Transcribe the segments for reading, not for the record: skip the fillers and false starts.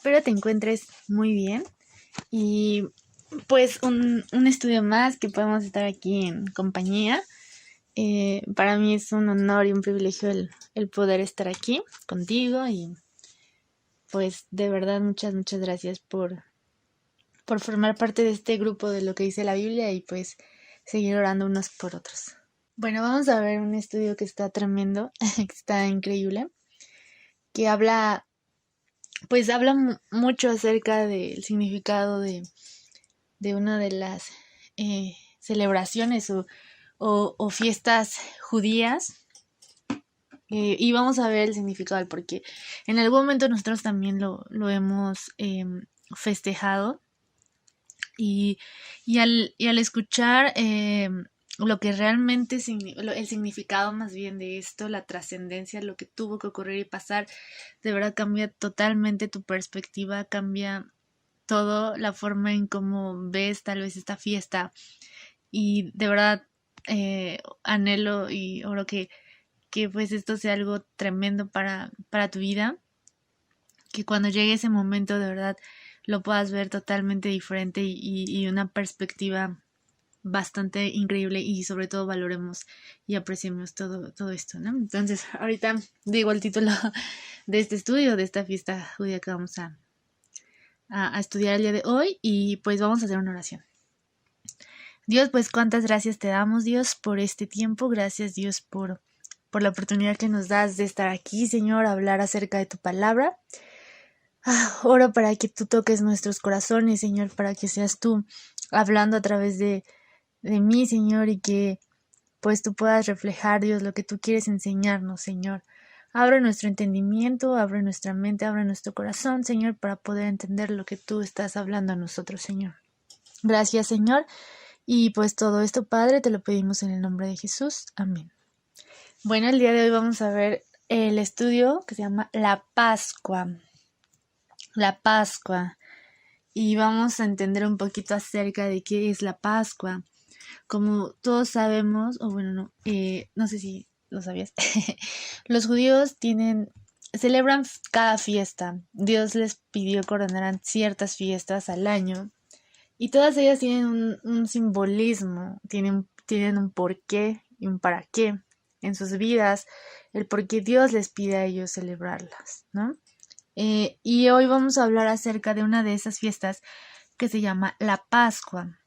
espero te encuentres muy bien y pues un estudio más que podemos estar aquí en compañía. Para mí es un honor y un privilegio el poder estar aquí contigo y pues de verdad muchas gracias por formar parte de este grupo de lo que dice la Biblia y pues seguir orando unos por otros. Bueno, vamos a ver un estudio que está tremendo, que está increíble, que habla mucho acerca del significado de una de las celebraciones o fiestas judías. Y vamos a ver el significado del porqué. En algún momento nosotros también lo hemos festejado y, y al escuchar lo que realmente, el significado más bien de esto, la trascendencia, lo que tuvo que ocurrir y pasar, de verdad cambia totalmente tu perspectiva, cambia todo, la forma en cómo ves tal vez esta fiesta y de verdad anhelo y oro que pues esto sea algo tremendo para tu vida, que cuando llegue ese momento de verdad lo puedas ver totalmente diferente y una perspectiva bastante increíble y sobre todo valoremos y apreciemos todo esto, ¿no? Entonces, ahorita digo el título de este estudio, de esta fiesta judía que vamos a estudiar el día de hoy y pues vamos a hacer una oración. Dios, pues cuántas gracias te damos, Dios, por este tiempo. Gracias, Dios, por la oportunidad que nos das de estar aquí, Señor, a hablar acerca de tu palabra. Oro para que tú toques nuestros corazones, Señor, para que seas tú hablando a través de mí, Señor, y que pues tú puedas reflejar, Dios, lo que tú quieres enseñarnos, Señor. Abre nuestro entendimiento, abre nuestra mente, abre nuestro corazón, Señor, para poder entender lo que tú estás hablando a nosotros, Señor. Gracias, Señor. Y pues todo esto, Padre, te lo pedimos en el nombre de Jesús. Amén. Bueno, el día de hoy vamos a ver el estudio que se llama La Pascua. La Pascua. Y vamos a entender un poquito acerca de qué es la Pascua. Como todos sabemos, o bueno, no sé si lo sabías, los judíos celebran cada fiesta. Dios les pidió que ordenaran ciertas fiestas al año y todas ellas tienen un simbolismo, tienen un porqué y un para qué en sus vidas, el por qué Dios les pide a ellos celebrarlas, ¿no? Y hoy vamos a hablar acerca de una de esas fiestas que se llama la Pascua.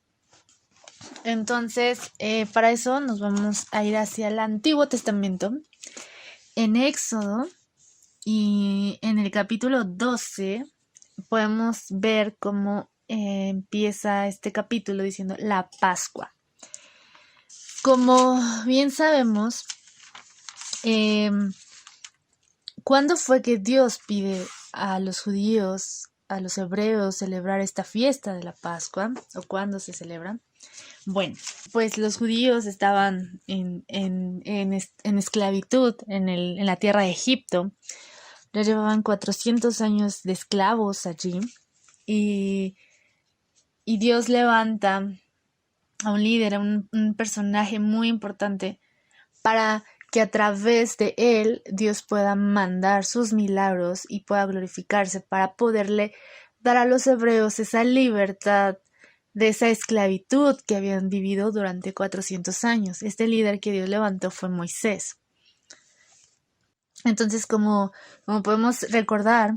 Entonces, para eso nos vamos a ir hacia el Antiguo Testamento, en Éxodo, y en el capítulo 12 podemos ver cómo empieza este capítulo diciendo la Pascua. Como bien sabemos, ¿cuándo fue que Dios pide a los judíos, a los hebreos, celebrar esta fiesta de la Pascua? ¿O cuándo se celebra? Bueno, pues los judíos estaban en esclavitud en la tierra de Egipto. Ya llevaban 400 años de esclavos allí. Y Dios levanta a un líder, a un personaje muy importante para que a través de él Dios pueda mandar sus milagros y pueda glorificarse para poderle dar a los hebreos esa libertad de esa esclavitud que habían vivido durante 400 años. Este líder que Dios levantó fue Moisés. Entonces, como podemos recordar,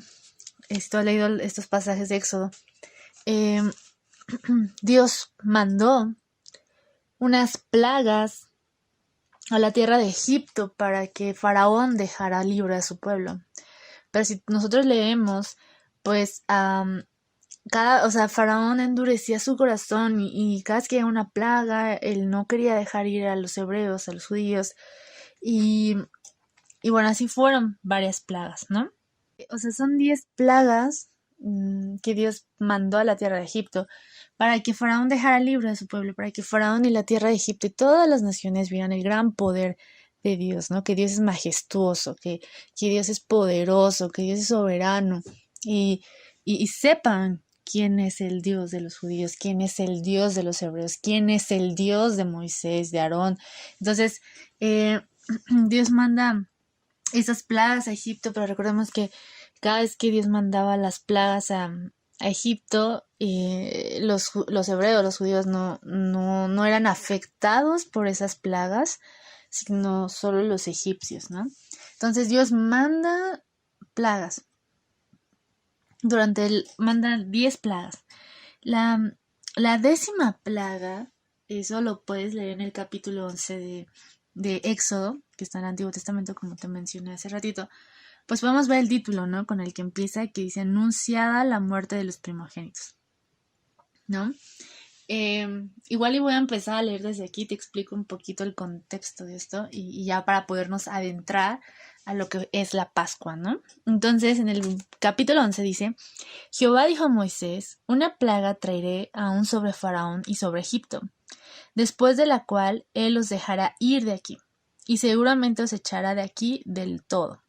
he leído estos pasajes de Éxodo, Dios mandó unas plagas a la tierra de Egipto para que Faraón dejara libre a su pueblo. Pero si nosotros leemos, pues Faraón endurecía su corazón y cada vez que había una plaga, él no quería dejar ir a los hebreos, a los judíos, y bueno, así fueron varias plagas, ¿no? O sea, son 10 plagas que Dios mandó a la tierra de Egipto para que Faraón dejara libre a su pueblo, para que Faraón y la tierra de Egipto y todas las naciones vieran el gran poder de Dios, ¿no? Que Dios es majestuoso, que Dios es poderoso, que Dios es soberano y sepan quién es el Dios de los judíos, quién es el Dios de los hebreos, quién es el Dios de Moisés, de Aarón. Entonces, Dios manda esas plagas a Egipto, pero recordemos que cada vez que Dios mandaba las plagas a Egipto, los hebreos, los judíos no eran afectados por esas plagas, sino solo los egipcios, ¿no? Entonces Dios manda plagas. Manda 10 plagas. La 10ª plaga, eso lo puedes leer en el capítulo 11 de Éxodo, que está en el Antiguo Testamento, como te mencioné hace ratito. Pues podemos ver el título, ¿no? Con el que empieza, que dice: anunciada la muerte de los primogénitos, ¿no? Igual y voy a empezar a leer desde aquí, te explico un poquito el contexto de esto y ya para podernos adentrar a lo que es la Pascua, ¿no? Entonces, en el capítulo 11 dice: Jehová dijo a Moisés: una plaga traeré aún sobre Faraón y sobre Egipto, después de la cual él os dejará ir de aquí, y seguramente os echará de aquí del todo.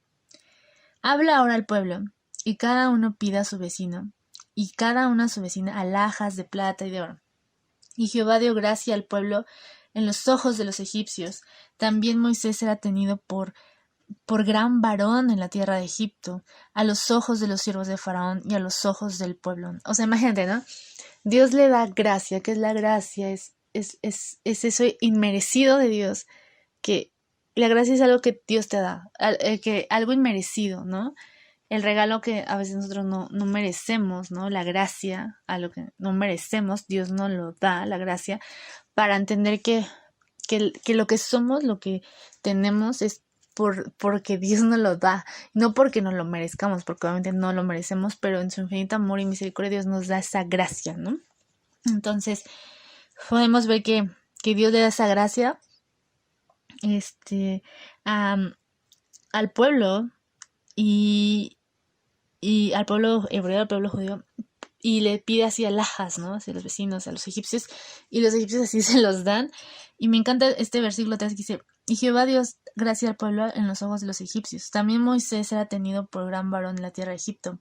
Habla ahora al pueblo, y cada uno pida a su vecino, y cada una a su vecina alhajas de plata y de oro. Y Jehová dio gracia al pueblo en los ojos de los egipcios. También Moisés era tenido por gran varón en la tierra de Egipto, a los ojos de los siervos de Faraón y a los ojos del pueblo. O sea, imagínate, ¿no? Dios le da gracia. ¿Qué es la gracia? Es eso inmerecido de Dios, que la gracia es algo que Dios te da, algo inmerecido, ¿no? El regalo que a veces nosotros no merecemos, ¿no? La gracia, a lo que no merecemos, Dios nos lo da, la gracia, para entender que lo que somos, lo que tenemos es porque Dios nos lo da, no porque no lo merezcamos, porque obviamente no lo merecemos, pero en su infinito amor y misericordia Dios nos da esa gracia, ¿no? Entonces, podemos ver que Dios le da esa gracia al pueblo y al pueblo hebreo, al pueblo judío, y le pide así alhajas, ¿no? Hacia los vecinos, a los egipcios, y los egipcios así se los dan. Y me encanta este versículo 3 que dice: y Jehová dio gracia al pueblo en los ojos de los egipcios. También Moisés era tenido por gran varón en la tierra de Egipto,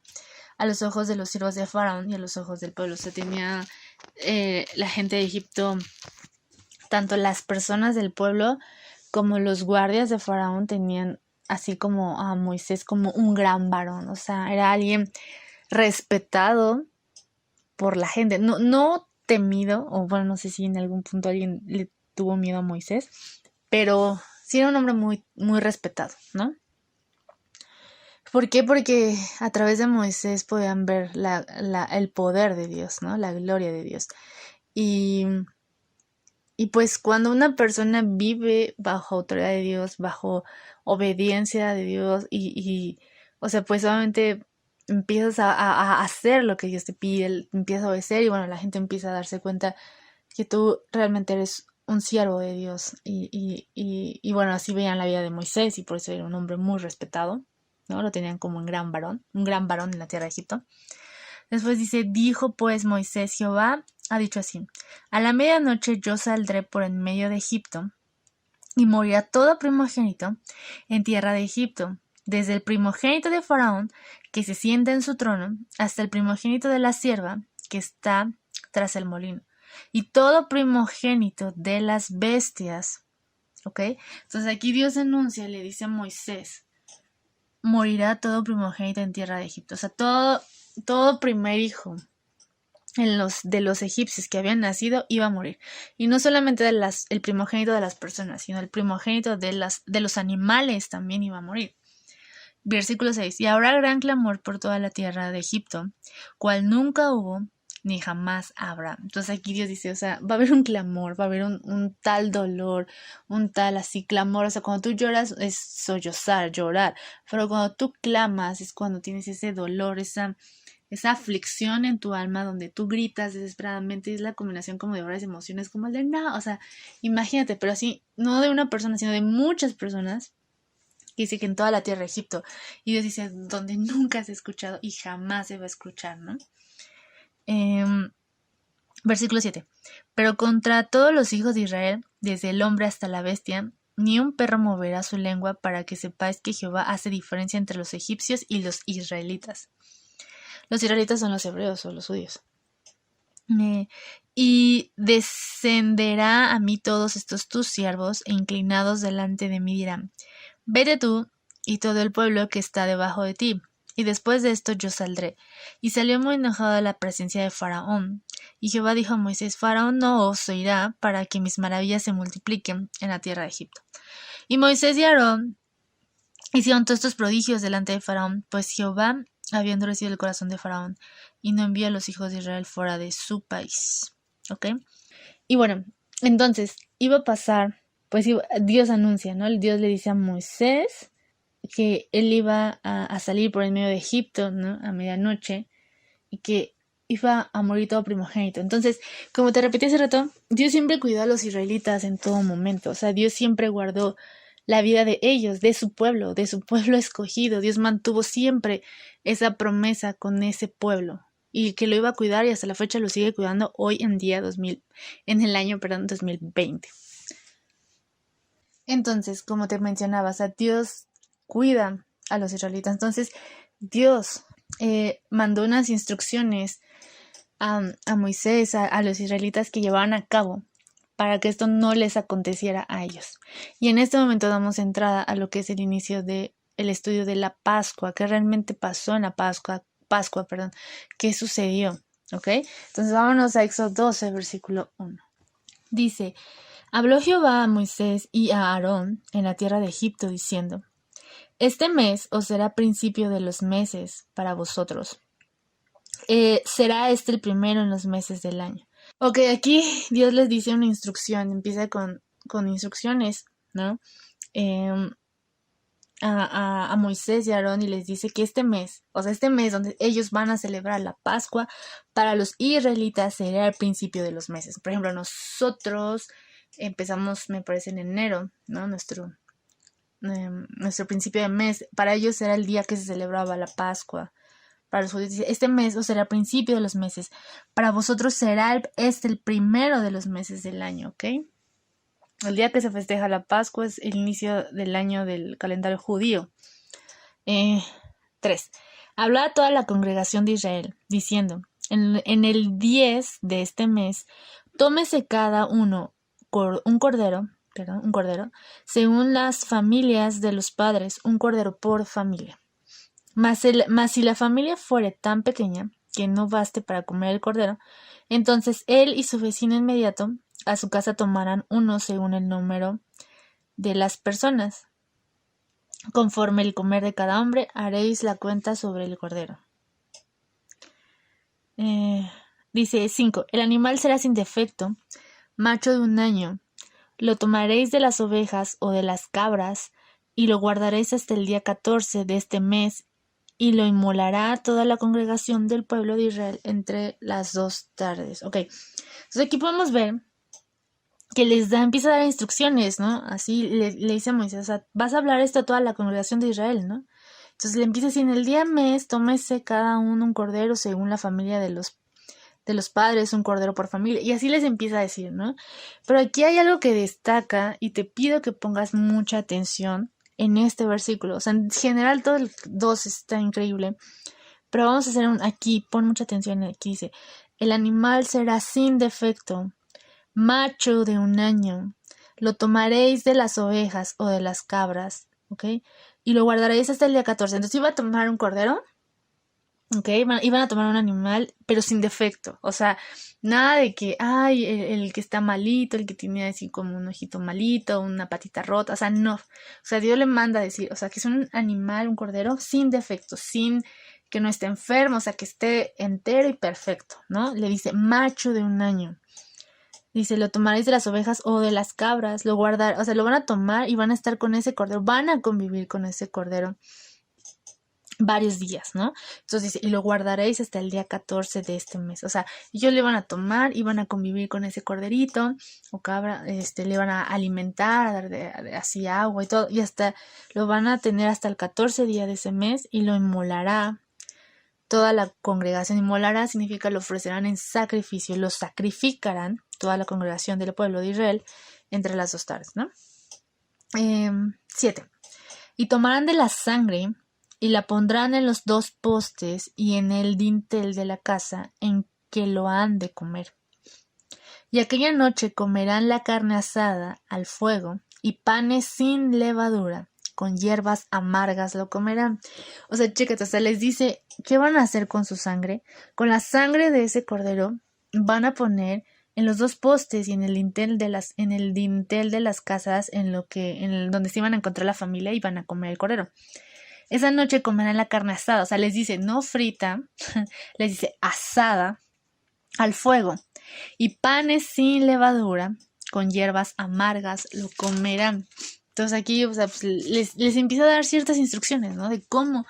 a los ojos de los siervos de Faraón y a los ojos del pueblo. O sea, tenía la gente de Egipto, tanto las personas del pueblo como los guardias de Faraón, tenían así como a Moisés como un gran varón. O sea, era alguien respetado por la gente, no temido, o bueno, no sé si en algún punto alguien le tuvo miedo a Moisés, pero sí era un hombre muy, muy respetado, ¿no? ¿Por qué? Porque a través de Moisés podían ver el poder de Dios, ¿no? La gloria de Dios. Y pues cuando una persona vive bajo autoridad de Dios, bajo obediencia de Dios, o sea, pues obviamente empiezas a hacer lo que Dios te pide, empiezas a obedecer, y bueno, la gente empieza a darse cuenta que tú realmente eres un siervo de Dios. Y bueno, así veían la vida de Moisés, y por eso era un hombre muy respetado, ¿no? Lo tenían como un gran varón en la tierra de Egipto. Después dice: dijo pues Moisés: Jehová ha dicho así: a la medianoche yo saldré por en medio de Egipto, y morirá todo primogénito en tierra de Egipto, desde el primogénito de Faraón, que se sienta en su trono, hasta el primogénito de la sierva, que está tras el molino, y todo primogénito de las bestias. ¿Ok? Entonces aquí Dios enuncia, le dice a Moisés: morirá todo primogénito en tierra de Egipto. O sea, todo primer hijo de los egipcios que habían nacido iba a morir. Y no solamente el primogénito de las personas, sino el primogénito de los animales también iba a morir. Versículo 6. Y habrá gran clamor por toda la tierra de Egipto, cual nunca hubo ni jamás habrá. Entonces aquí Dios dice, o sea, va a haber un clamor, va a haber un tal dolor, un tal así clamor. O sea, cuando tú lloras es sollozar, llorar, pero cuando tú clamas es cuando tienes ese dolor, esa aflicción en tu alma, donde tú gritas desesperadamente. Es la combinación como de varias emociones, como el de no, o sea, imagínate, pero así, no de una persona, sino de muchas personas. Que dice que en toda la tierra de Egipto, y Dios dice, donde nunca se ha escuchado y jamás se va a escuchar, ¿no? Versículo 7. Pero contra todos los hijos de Israel, desde el hombre hasta la bestia, ni un perro moverá su lengua, para que sepáis que Jehová hace diferencia entre los egipcios y los israelitas. Los israelitas son los hebreos o los judíos. Y descenderá a mí todos estos tus siervos, e inclinados delante de mí dirán: vete tú y todo el pueblo que está debajo de ti, y después de esto yo saldré. Y salió muy enojado de la presencia de Faraón. Y Jehová dijo a Moisés: Faraón no os oirá para que mis maravillas se multipliquen en la tierra de Egipto. Y Moisés y Aarón hicieron todos estos prodigios delante de Faraón, pues Jehová había endurecido el corazón de Faraón y no envió a los hijos de Israel fuera de su país. ¿Ok? Y bueno, entonces iba a pasar, pues Dios anuncia, ¿no? Dios le dice a Moisés que él iba a salir por el medio de Egipto, ¿no? A medianoche, y que iba a morir todo primogénito. Entonces, como te repetí hace rato, Dios siempre cuidó a los israelitas en todo momento. O sea, Dios siempre guardó la vida de ellos, de su pueblo escogido. Dios mantuvo siempre esa promesa con ese pueblo y que lo iba a cuidar, y hasta la fecha lo sigue cuidando hoy en día en el año 2020. Entonces, como te mencionaba, o sea, Dios cuida a los israelitas. Entonces, Dios mandó unas instrucciones a Moisés, a los israelitas, que llevaban a cabo para que esto no les aconteciera a ellos. Y en este momento damos entrada a lo que es el inicio del estudio de la Pascua, qué realmente pasó en la Pascua, qué sucedió, ¿ok? Entonces vámonos a Éxodo 12, versículo 1. Dice: Habló Jehová a Moisés y a Aarón en la tierra de Egipto, diciendo: Este mes os será principio de los meses para vosotros. Será este el primero en los meses del año. Ok, aquí Dios les dice una instrucción, empieza con instrucciones, ¿no? A Moisés y a Aarón, y les dice que este mes donde ellos van a celebrar la Pascua, para los israelitas será el principio de los meses. Por ejemplo, nosotros empezamos, me parece, en enero, ¿no? Nuestro principio de mes. Para ellos era el día que se celebraba la Pascua. Para los judíos, este mes os será principio de los meses. Para vosotros será el primero de los meses del año, ¿ok? El día que se festeja la Pascua es el inicio del año del calendario judío. 3. Habla a toda la congregación de Israel, diciendo: en el 10 de este mes, tómese cada uno un cordero, según las familias de los padres, un cordero por familia. Mas si la familia fuere tan pequeña que no baste para comer el cordero, entonces él y su vecino inmediato a su casa tomarán uno según el número de las personas. Conforme el comer de cada hombre, haréis la cuenta sobre el cordero. Dice 5. El animal será sin defecto, macho de 1 año. Lo tomaréis de las ovejas o de las cabras, y lo guardaréis hasta el día 14 de este mes, y lo inmolará toda la congregación del pueblo de Israel entre las 2 tardes. Ok, entonces aquí podemos ver que empieza a dar instrucciones, ¿no? Así le dice a Moisés: o sea, vas a hablar esto a toda la congregación de Israel, ¿no? Entonces le empieza a decir: en el día mes, tómese cada uno un cordero según la familia de los padres, un cordero por familia, y así les empieza a decir, ¿no? Pero aquí hay algo que destaca, y te pido que pongas mucha atención en este versículo. O sea, en general todo el 2 está increíble, pero vamos a hacer aquí, pon mucha atención. Aquí dice: el animal será sin defecto, macho de 1 año. Lo tomaréis de las ovejas o de las cabras, ¿ok? Y lo guardaréis hasta el día 14. Entonces iba a tomar un cordero, ¿ok? Iban a tomar un animal, pero sin defecto. O sea, nada de que, ay, el que está malito, el que tiene así como un ojito malito, una patita rota. O sea, no. O sea, Dios le manda a decir, o sea, que es un animal, un cordero sin defecto, sin que no esté enfermo, o sea, que esté entero y perfecto, ¿no? Le dice macho de 1 año. Dice: lo tomaréis de las ovejas o de las cabras, lo van a tomar y van a estar con ese cordero, van a convivir con ese cordero varios días, ¿no? Entonces dice: y lo guardaréis hasta el día 14 de este mes. O sea, ellos le van a tomar y van a convivir con ese corderito o cabra, le van a alimentar, a dar así agua y todo, y hasta lo van a tener hasta el 14 día de ese mes, y lo inmolará toda la congregación. Inmolará significa lo ofrecerán en sacrificio, lo sacrificarán toda la congregación del pueblo de Israel entre las 2 tardes, ¿no? 7. Y tomarán de la sangre y la pondrán en los 2 postes y en el dintel de la casa en que lo han de comer. Y aquella noche comerán la carne asada al fuego y panes sin levadura, con hierbas amargas lo comerán. O sea, chécate, o sea, les dice, ¿qué van a hacer con su sangre? Con la sangre de ese cordero van a poner en los dos postes y en el dintel de las casas donde se iban a encontrar la familia y van a comer el cordero. Esa noche comerán la carne asada, o sea, les dice no frita, les dice asada al fuego, y panes sin levadura con hierbas amargas lo comerán. Entonces aquí, o sea, pues, les empieza a dar ciertas instrucciones, ¿no? De cómo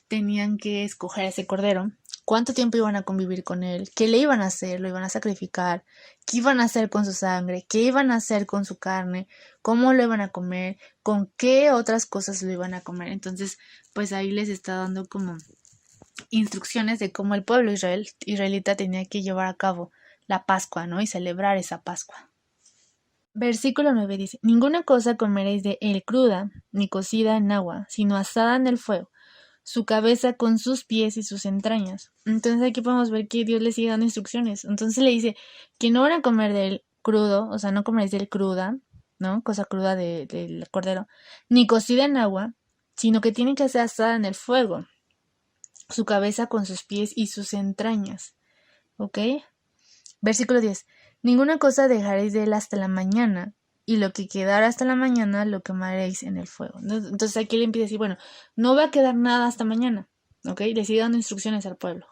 tenían que escoger ese cordero, cuánto tiempo iban a convivir con él, qué le iban a hacer, lo iban a sacrificar, qué iban a hacer con su sangre, qué iban a hacer con su carne, cómo lo iban a comer, con qué otras cosas lo iban a comer. Entonces, pues ahí les está dando como instrucciones de cómo el pueblo israelita tenía que llevar a cabo la Pascua, ¿no? Y celebrar esa Pascua. Versículo 9 dice, ninguna cosa comeréis de él cruda, ni cocida en agua, sino asada en el fuego, su cabeza con sus pies y sus entrañas. Entonces aquí podemos ver que Dios le sigue dando instrucciones. Entonces le dice que no van a comer del crudo, o sea, no comeréis del cruda, ¿no? Cosa cruda del cordero, ni cocida en agua, sino que tiene que ser asada en el fuego, su cabeza con sus pies y sus entrañas. ¿Ok? Versículo 10. Ninguna cosa dejaréis de él hasta la mañana, y lo que quedara hasta la mañana lo quemaréis en el fuego. Entonces aquí le empieza a decir, bueno, no va a quedar nada hasta mañana, ¿ok? Le sigue dando instrucciones al pueblo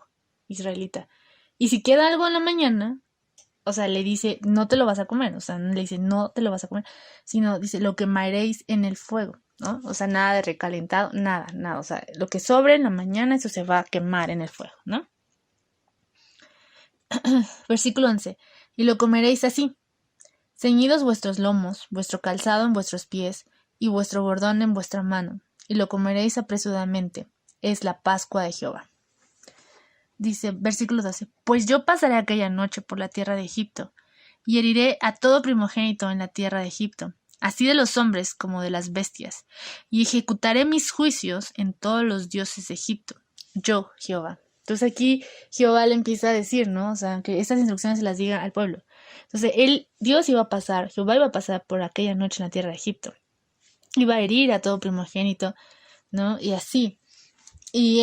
israelita. Y si queda algo en la mañana, o sea, le dice, no te lo vas a comer, o sea, no le dice, no te lo vas a comer, sino dice, lo quemaréis en el fuego, ¿no? O sea, nada de recalentado, nada, o sea, lo que sobre en la mañana, eso se va a quemar en el fuego, ¿no? Versículo 11. Y lo comeréis así, ceñidos vuestros lomos, vuestro calzado en vuestros pies, y vuestro bordón en vuestra mano, y lo comeréis apresuradamente. Es la Pascua de Jehová. Dice, versículo 12. Pues yo pasaré aquella noche por la tierra de Egipto, y heriré a todo primogénito en la tierra de Egipto, así de los hombres como de las bestias, y ejecutaré mis juicios en todos los dioses de Egipto. Yo, Jehová. Entonces aquí Jehová le empieza a decir, ¿no? O sea, que estas instrucciones se las diga al pueblo. Entonces Dios iba a pasar, Jehová iba a pasar por aquella noche en la tierra de Egipto. Iba a herir a todo primogénito, ¿no? Y así. Y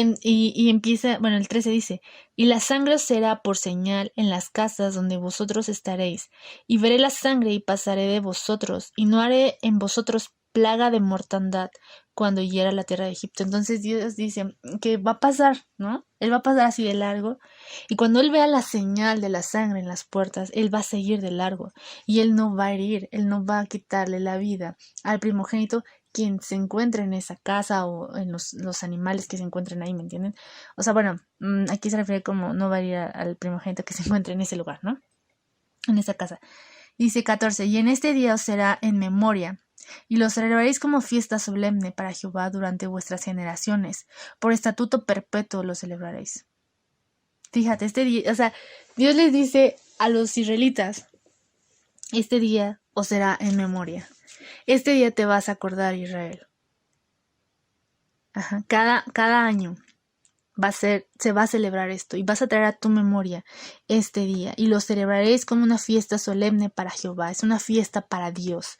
empieza, bueno, el 13 dice, y la sangre os será por señal en las casas donde vosotros estaréis, y veré la sangre y pasaré de vosotros, y no haré en vosotros plaga de mortandad cuando hiera la tierra de Egipto. Entonces Dios dice que va a pasar, ¿no? Él va a pasar así de largo, y cuando él vea la señal de la sangre en las puertas, él va a seguir de largo, y él no va a herir, él no va a quitarle la vida al primogénito quien se encuentre en esa casa o en los animales que se encuentren ahí, ¿me entienden? O sea, bueno, aquí se refiere como no va a ir al primogénito que se encuentre en ese lugar, ¿no? En esa casa. Dice 14, y en este día os será en memoria, y lo celebraréis como fiesta solemne para Jehová durante vuestras generaciones, por estatuto perpetuo lo celebraréis. Fíjate, este día, o sea, Dios les dice a los israelitas, este día os será en memoria. Este día te vas a acordar, Israel. Ajá. Cada año se va a celebrar esto y vas a traer a tu memoria este día y lo celebraréis como una fiesta solemne para Jehová. Es una fiesta para Dios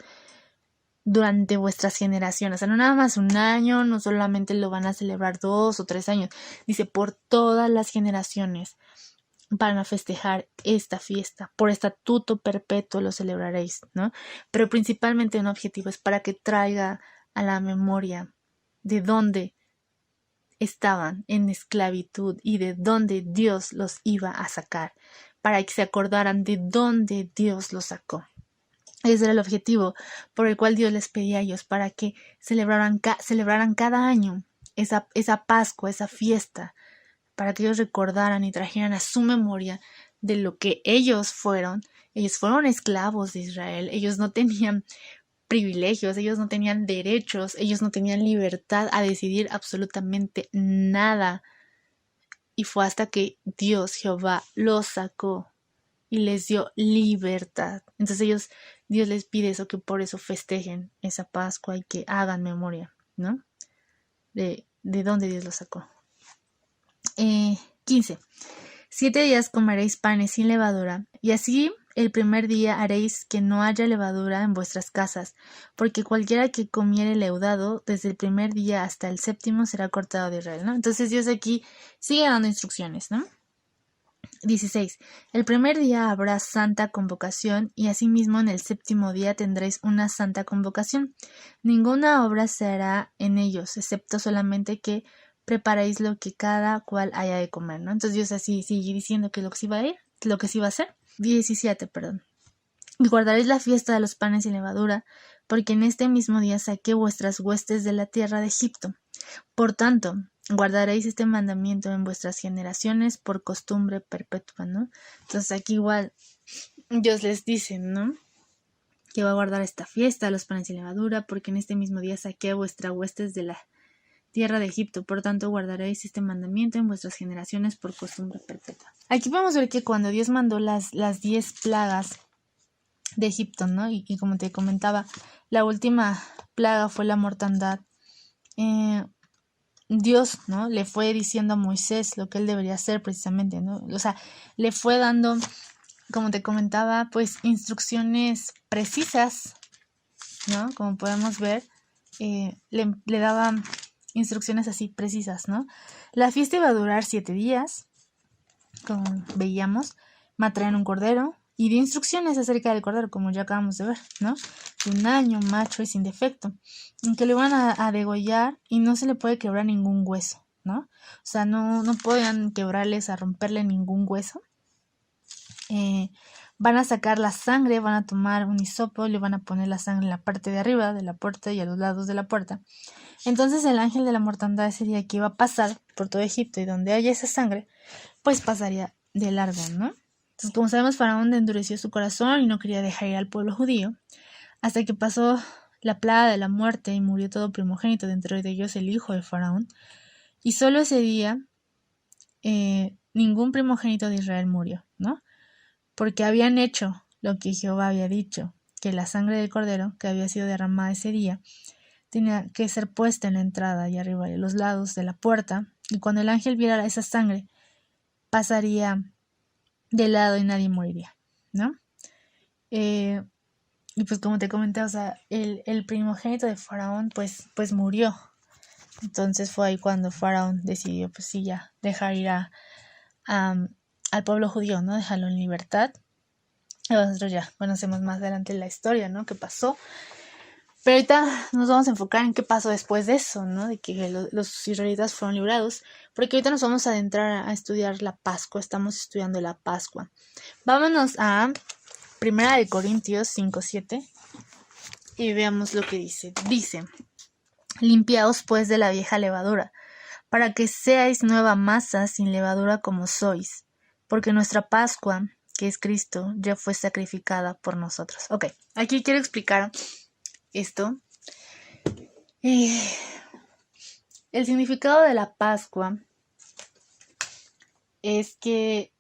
durante vuestras generaciones. O sea, no nada más un año, no solamente lo van a celebrar 2 o 3 años. Dice, por todas las generaciones van a festejar esta fiesta. Por estatuto perpetuo lo celebraréis, ¿no? Pero principalmente un objetivo es para que traiga a la memoria de dónde estaban en esclavitud y de dónde Dios los iba a sacar, para que se acordaran de dónde Dios los sacó. Ese era el objetivo por el cual Dios les pedía a ellos, para que celebraran cada año esa Pascua, esa fiesta, para que ellos recordaran y trajeran a su memoria de lo que ellos fueron. Ellos fueron esclavos de Israel, ellos no tenían privilegios, ellos no tenían derechos, ellos no tenían libertad a decidir absolutamente nada. Y fue hasta que Dios, Jehová, los sacó y les dio libertad. Entonces Dios les pide eso, que por eso festejen esa Pascua y que hagan memoria, ¿no? De dónde Dios los sacó. 15. 7 días comeréis panes sin levadura, y así el primer día haréis que no haya levadura en vuestras casas, porque cualquiera que comiere leudado desde el primer día hasta el séptimo será cortado de Israel, ¿no? Entonces Dios aquí sigue dando instrucciones, ¿no? 16. El primer día habrá santa convocación y asimismo en el séptimo día tendréis una santa convocación. Ninguna obra se hará en ellos, excepto solamente que preparéis lo que cada cual haya de comer, ¿no? Entonces Dios así sigue diciendo que lo que se iba a ir, lo que se iba a hacer. 17, perdón. Y guardaréis la fiesta de los panes sin levadura, porque en este mismo día saqué vuestras huestes de la tierra de Egipto. Por tanto, guardaréis este mandamiento en vuestras generaciones por costumbre perpetua, ¿no? Entonces aquí igual Dios les dice, ¿no? Que va a guardar esta fiesta de los panes sin levadura, porque en este mismo día saqué vuestras huestes de la tierra de Egipto. Por tanto, guardaréis este mandamiento en vuestras generaciones por costumbre perpetua. Aquí podemos ver que cuando Dios mandó las 10 plagas de Egipto, ¿no? Y como te comentaba, la última plaga fue la mortandad. Dios, ¿no? Le fue diciendo a Moisés lo que él debería hacer precisamente, ¿no? O sea, le fue dando, como te comentaba, pues instrucciones precisas, ¿no? Como podemos ver, le daba instrucciones así precisas, ¿no? La fiesta iba a durar 7 días, como veíamos, matarían un cordero y dio instrucciones acerca del cordero, como ya acabamos de ver, ¿no? De 1 año, macho y sin defecto, en que le van a degollar y no se le puede quebrar ningún hueso, ¿no? O sea, no podían quebrarles, a romperle ningún hueso. Van a sacar la sangre, van a tomar un hisopo, le van a poner la sangre en la parte de arriba de la puerta y a los lados de la puerta. Entonces el ángel de la mortandad ese día que iba a pasar por todo Egipto y donde haya esa sangre, pues pasaría de largo, ¿no? Entonces, como sabemos, Faraón endureció su corazón y no quería dejar ir al pueblo judío, hasta que pasó la plaga de la muerte y murió todo primogénito, dentro de ellos el hijo de Faraón. Y solo ese día ningún primogénito de Israel murió, ¿no? Porque habían hecho lo que Jehová había dicho, que la sangre del cordero que había sido derramada ese día tenía que ser puesta en la entrada y arriba de los lados de la puerta, y cuando el ángel viera esa sangre, pasaría de lado y nadie moriría, ¿no? Y pues como te comenté, o sea, el primogénito de Faraón pues murió. Entonces fue ahí cuando Faraón decidió, pues sí, ya dejar ir al pueblo judío, ¿no? Dejarlo en libertad. Y nosotros ya conocemos más adelante la historia, ¿no? ¿Qué pasó? Pero ahorita nos vamos a enfocar en qué pasó después de eso, ¿no? De que los israelitas fueron librados. Porque ahorita nos vamos a adentrar a estudiar la Pascua. Estamos estudiando la Pascua. Vámonos a 1 Corintios 5:7 y veamos lo que dice. Dice: limpiaos pues de la vieja levadura, para que seáis nueva masa sin levadura como sois, porque nuestra Pascua, que es Cristo, ya fue sacrificada por nosotros. Ok, aquí quiero explicar esto. El significado de la Pascua es que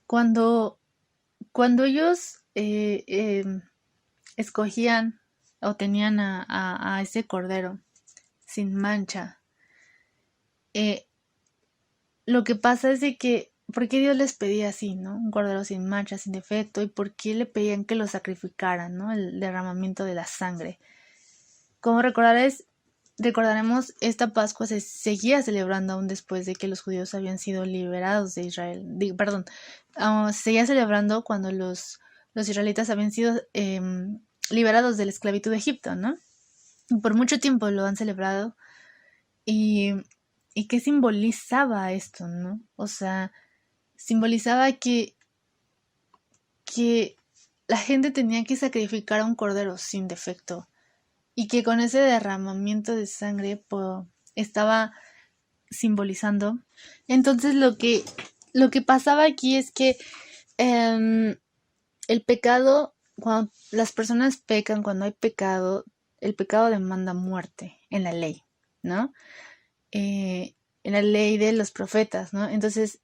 cuando ellos escogían o tenían a ese cordero sin mancha, lo que pasa es de que, ¿por qué Dios les pedía así, no? Un cordero sin mancha, sin defecto, y por qué le pedían que lo sacrificaran, ¿no? El derramamiento de la sangre. Como recordaremos, esta Pascua se seguía celebrando aún después de que los judíos habían sido liberados de Israel. Se seguía celebrando cuando los israelitas habían sido liberados de la esclavitud de Egipto, ¿no? Y por mucho tiempo lo han celebrado. ¿Y qué simbolizaba esto, no? O sea, simbolizaba que la gente tenía que sacrificar a un cordero sin defecto y que con ese derramamiento de sangre estaba simbolizando. Entonces lo que pasaba aquí es que el pecado, cuando las personas pecan, cuando hay pecado, el pecado demanda muerte en la ley, ¿no? En la ley de los profetas, ¿no? Entonces,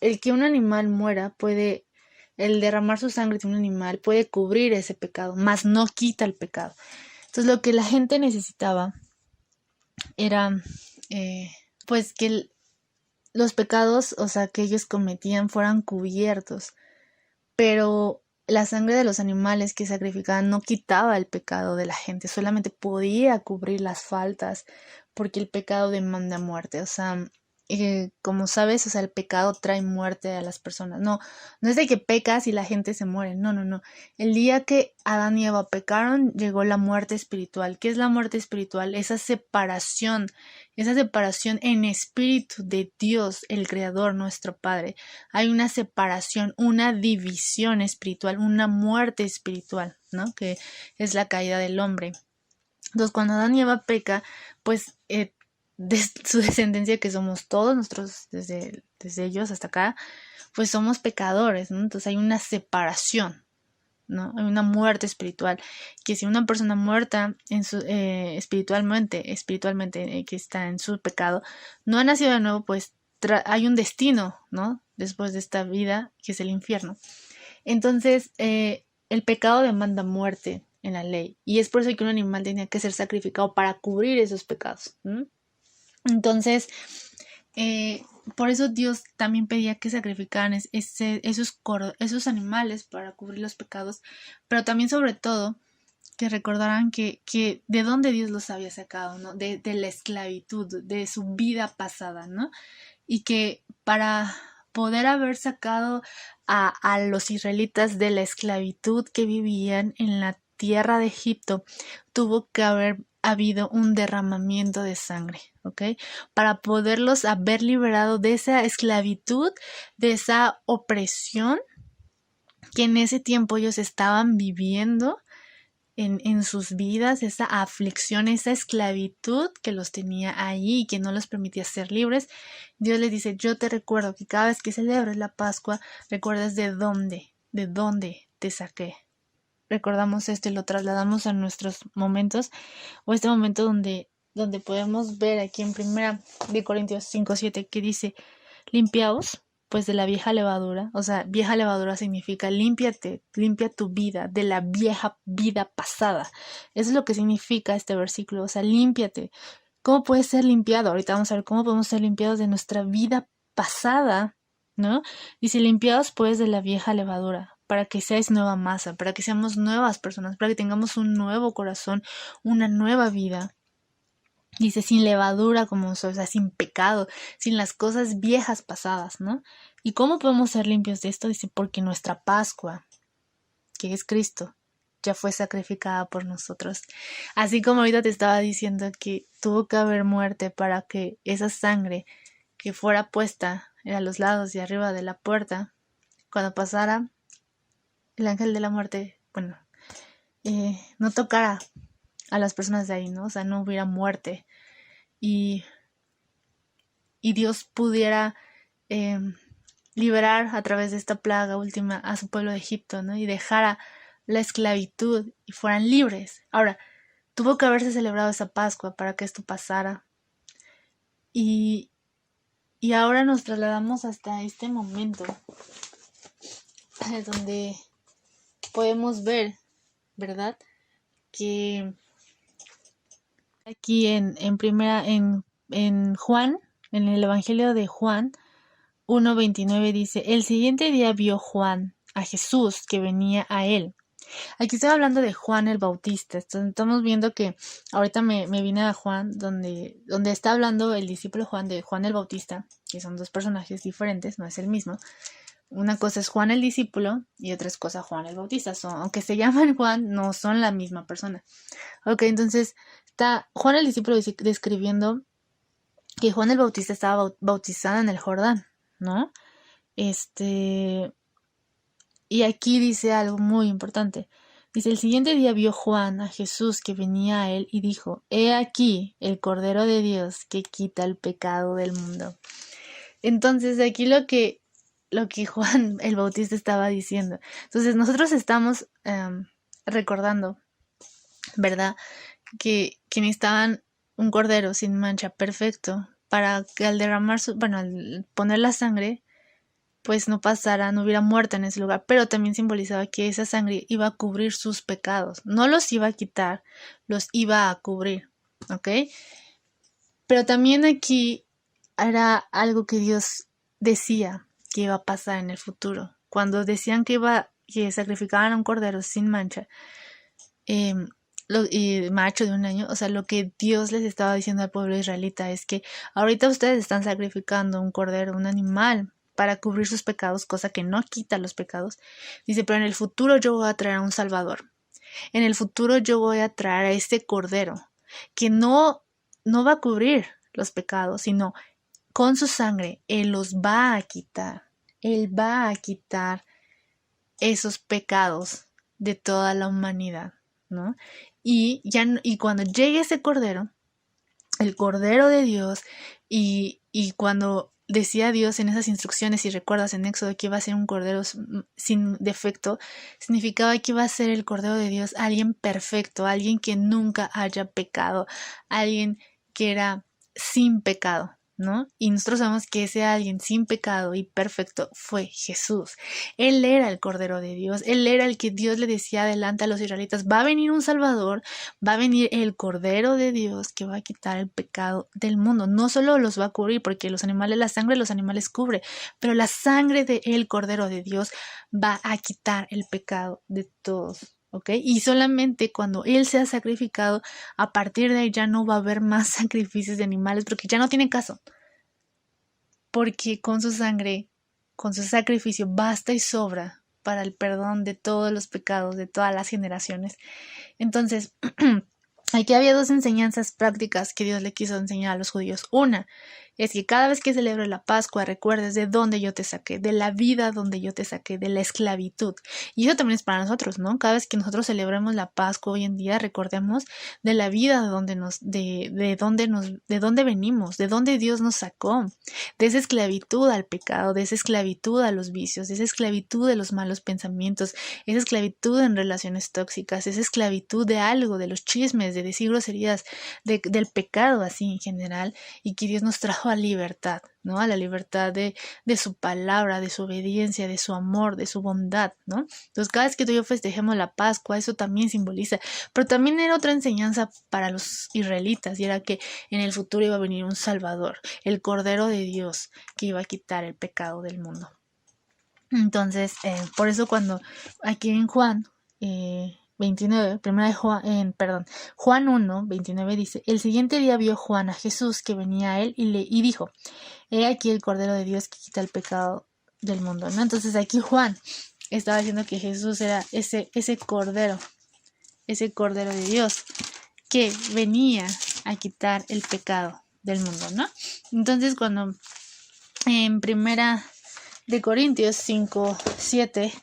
el que un animal muera el derramar su sangre de un animal puede cubrir ese pecado, mas no quita el pecado. Entonces, lo que la gente necesitaba era, pues, que los pecados, o sea, que ellos cometían fueran cubiertos, pero la sangre de los animales que sacrificaban no quitaba el pecado de la gente, solamente podía cubrir las faltas, porque el pecado demanda muerte, o sea, como sabes, o sea, el pecado trae muerte a las personas. No, no es de que pecas y la gente se muere, no, no, no. El día que Adán y Eva pecaron, llegó la muerte espiritual. ¿Qué es la muerte espiritual? Esa separación en espíritu de Dios, el Creador, nuestro Padre. Hay una separación, una división espiritual, una muerte espiritual, ¿no? Que es la caída del hombre. Entonces, cuando Adán y Eva peca, pues de su descendencia, que somos todos nosotros, desde ellos hasta acá, pues somos pecadores, ¿no? Entonces hay una separación, ¿no? Hay una muerte espiritual, que si una persona muerta espiritualmente, que está en su pecado, no ha nacido de nuevo, pues hay un destino, ¿no? Después de esta vida, que es el infierno. Entonces, el pecado demanda muerte en la ley, y es por eso que un animal tenía que ser sacrificado para cubrir esos pecados, ¿no? Entonces, por eso Dios también pedía que sacrificaran esos animales para cubrir los pecados, pero también, sobre todo, que recordaran que de dónde Dios los había sacado, ¿no? De la esclavitud, de su vida pasada, ¿no? Y que para poder haber sacado a los israelitas de la esclavitud que vivían en la tierra de Egipto, tuvo que haber habido un derramamiento de sangre, ¿ok? Para poderlos haber liberado de esa esclavitud, de esa opresión que en ese tiempo ellos estaban viviendo en sus vidas, esa aflicción, esa esclavitud que los tenía ahí y que no los permitía ser libres. Dios les dice: yo te recuerdo que cada vez que celebres la Pascua, recuerdas de dónde te saqué. Recordamos esto y lo trasladamos a nuestros momentos, o este momento donde podemos ver aquí en 1 Corintios 5:7, que dice: limpiaos pues de la vieja levadura. O sea, vieja levadura significa límpiate, limpia tu vida de la vieja vida pasada. Eso es lo que significa este versículo, o sea, límpiate. ¿Cómo puedes ser limpiado? Ahorita vamos a ver cómo podemos ser limpiados de nuestra vida pasada, ¿no? Dice: limpiados pues de la vieja levadura, para que seáis nueva masa, para que seamos nuevas personas, para que tengamos un nuevo corazón, una nueva vida. Dice: sin levadura como soy, o sea, sin pecado, sin las cosas viejas pasadas, ¿no? ¿Y cómo podemos ser limpios de esto? Dice: porque nuestra Pascua, que es Cristo, ya fue sacrificada por nosotros. Así como ahorita te estaba diciendo que tuvo que haber muerte para que esa sangre que fuera puesta a los lados y arriba de la puerta, cuando pasara el ángel de la muerte, bueno, no tocara a las personas de ahí, ¿no? O sea, no hubiera muerte. Y Dios pudiera liberar a través de esta plaga última a su pueblo de Egipto, ¿no? Y dejara la esclavitud y fueran libres. Ahora, tuvo que haberse celebrado esa Pascua para que esto pasara. Y ahora nos trasladamos hasta este momento donde podemos ver, ¿verdad? Que aquí en Juan, en el Evangelio de Juan 1:29 dice: el siguiente día vio Juan a Jesús que venía a él. Aquí estoy hablando de Juan el Bautista. Estamos viendo que ahorita me vine a Juan, donde está hablando el discípulo Juan, de Juan el Bautista, que son dos personajes diferentes, no es el mismo. Una cosa es Juan el discípulo y otra cosa Juan el Bautista. Aunque se llaman Juan, no son la misma persona. Ok, entonces está Juan el discípulo describiendo que Juan el Bautista estaba bautizado en el Jordán, ¿no? Y aquí dice algo muy importante. Dice: el siguiente día vio Juan a Jesús que venía a él y dijo: he aquí el Cordero de Dios que quita el pecado del mundo. Entonces aquí lo que Juan el Bautista estaba diciendo. Entonces nosotros estamos recordando, ¿verdad? Que necesitaban un cordero sin mancha, perfecto, para que al al poner la sangre, pues no pasara, no hubiera muerte en ese lugar, pero también simbolizaba que esa sangre iba a cubrir sus pecados, no los iba a quitar, los iba a cubrir, ¿ok? Pero también aquí era algo que Dios decía que iba a pasar en el futuro. Cuando decían que sacrificaban a un cordero sin mancha, y macho de 1 año, o sea, lo que Dios les estaba diciendo al pueblo israelita es que ahorita ustedes están sacrificando un cordero, un animal, para cubrir sus pecados, cosa que no quita los pecados. Dice, pero en el futuro yo voy a traer a un Salvador. En el futuro yo voy a traer a este cordero que no va a cubrir los pecados, sino con su sangre Él los va a quitar. Él va a quitar esos pecados de toda la humanidad, ¿no? Y cuando llegue ese cordero, el cordero de Dios, y cuando decía Dios en esas instrucciones, si recuerdas en Éxodo que iba a ser un cordero sin defecto, significaba que iba a ser el cordero de Dios alguien perfecto, alguien que nunca haya pecado, alguien que era sin pecado, ¿no? Y nosotros sabemos que ese alguien sin pecado y perfecto fue Jesús. Él era el Cordero de Dios, Él era el que Dios le decía adelante a los israelitas, va a venir un Salvador, va a venir el Cordero de Dios que va a quitar el pecado del mundo. No solo los va a cubrir, porque los animales, la sangre de los animales cubre, pero la sangre del Cordero de Dios va a quitar el pecado de todos. ¿Ok? Y solamente cuando Él sea sacrificado, a partir de ahí ya no va a haber más sacrificios de animales, porque ya no tiene caso. Porque con su sangre, con su sacrificio, basta y sobra para el perdón de todos los pecados, de todas las generaciones. Entonces, aquí había 2 enseñanzas prácticas que Dios le quiso enseñar a los judíos. Una es que cada vez que celebres la Pascua recuerdes de dónde yo te saqué, de la vida donde yo te saqué, de la esclavitud. Y eso también es para nosotros, ¿no? Cada vez que nosotros celebremos la Pascua hoy en día, recordemos de la vida de dónde venimos, de dónde Dios nos sacó, de esa esclavitud al pecado, de esa esclavitud a los vicios, de esa esclavitud de los malos pensamientos, esa esclavitud en relaciones tóxicas, esa esclavitud de algo, de los chismes, de decir groserías, del pecado así en general, y que Dios nos trajo a libertad, ¿no? A la libertad de su palabra, de su obediencia, de su amor, de su bondad, ¿no? Entonces, cada vez que tú y yo festejemos la Pascua, eso también simboliza. Pero también era otra enseñanza para los israelitas, y era que en el futuro iba a venir un Salvador, el Cordero de Dios, que iba a quitar el pecado del mundo. Entonces, por eso cuando aquí en Juan 29, Juan 1, 29 dice, el siguiente día vio Juan a Jesús que venía a él y dijo, he aquí el Cordero de Dios que quita el pecado del mundo, ¿no? Entonces aquí Juan estaba diciendo que Jesús era ese Cordero de Dios que venía a quitar el pecado del mundo, ¿no? Entonces cuando en Primera de Corintios 5, 7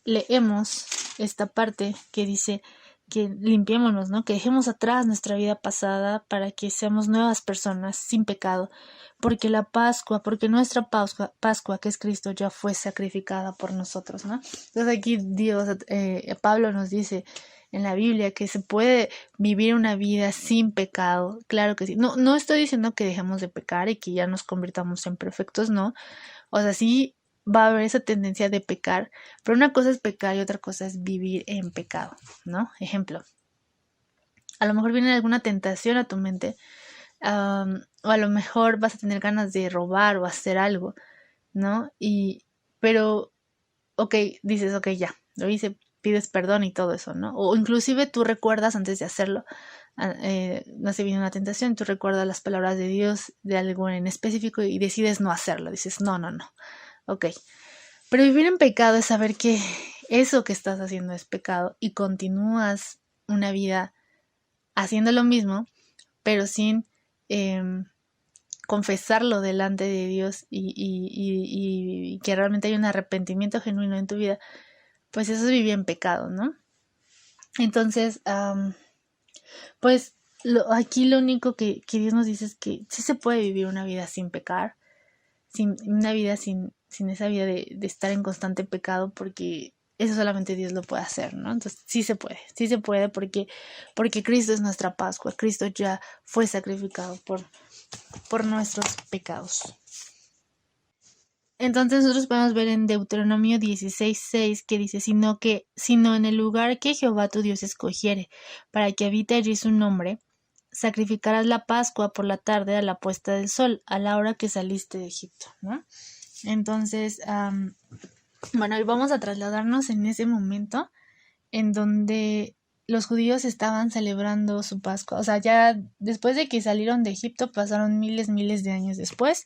leemos esta parte que dice que limpiémonos, ¿no? Que dejemos atrás nuestra vida pasada para que seamos nuevas personas sin pecado, porque nuestra Pascua, que es Cristo, ya fue sacrificada por nosotros, ¿no? Entonces aquí Pablo nos dice en la Biblia que se puede vivir una vida sin pecado. Claro que sí. No estoy diciendo que dejemos de pecar y que ya nos convirtamos en perfectos, no. O sea, sí va a haber esa tendencia de pecar, pero una cosa es pecar y otra cosa es vivir en pecado, ¿no? Ejemplo, a lo mejor viene alguna tentación a tu mente, o a lo mejor vas a tener ganas de robar o hacer algo, ¿no? Pero, dices, ya, lo hice, pides perdón y todo eso, ¿no? O inclusive tú recuerdas antes de hacerlo, no se viene una tentación, tú recuerdas las palabras de Dios de algo en específico y decides no hacerlo, dices, no. Ok, pero vivir en pecado es saber que eso que estás haciendo es pecado y continúas una vida haciendo lo mismo, pero sin confesarlo delante de Dios y que realmente hay un arrepentimiento genuino en tu vida, pues eso es vivir en pecado, ¿no? Entonces, pues aquí lo único que Dios nos dice es que sí se puede vivir una vida sin pecar, una vida sin esa vida de estar en constante pecado, porque eso solamente Dios lo puede hacer, ¿no? Entonces sí se puede porque Cristo es nuestra Pascua, Cristo ya fue sacrificado por nuestros pecados. Entonces nosotros podemos ver en Deuteronomio 16:6 que dice, sino en el lugar que Jehová tu Dios escogiere, para que habite allí su nombre, sacrificarás la Pascua por la tarde a la puesta del sol, a la hora que saliste de Egipto, ¿no? Entonces, y vamos a trasladarnos en ese momento en donde los judíos estaban celebrando su Pascua. O sea, ya después de que salieron de Egipto, pasaron miles de años después.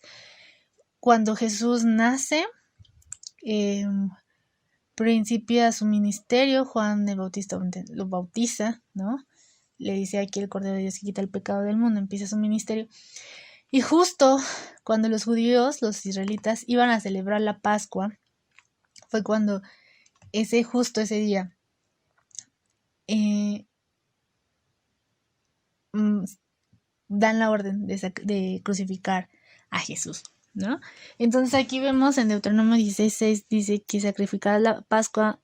Cuando Jesús nace, principia su ministerio, Juan el Bautista lo bautiza, ¿no? Le dice aquí el Cordero de Dios que quita el pecado del mundo, empieza su ministerio. Y justo cuando los judíos, los israelitas, iban a celebrar la Pascua, fue cuando ese día dan la orden de crucificar a Jesús, ¿no? Entonces aquí vemos en Deuteronomio 16:6 dice que sacrificarás la Pascua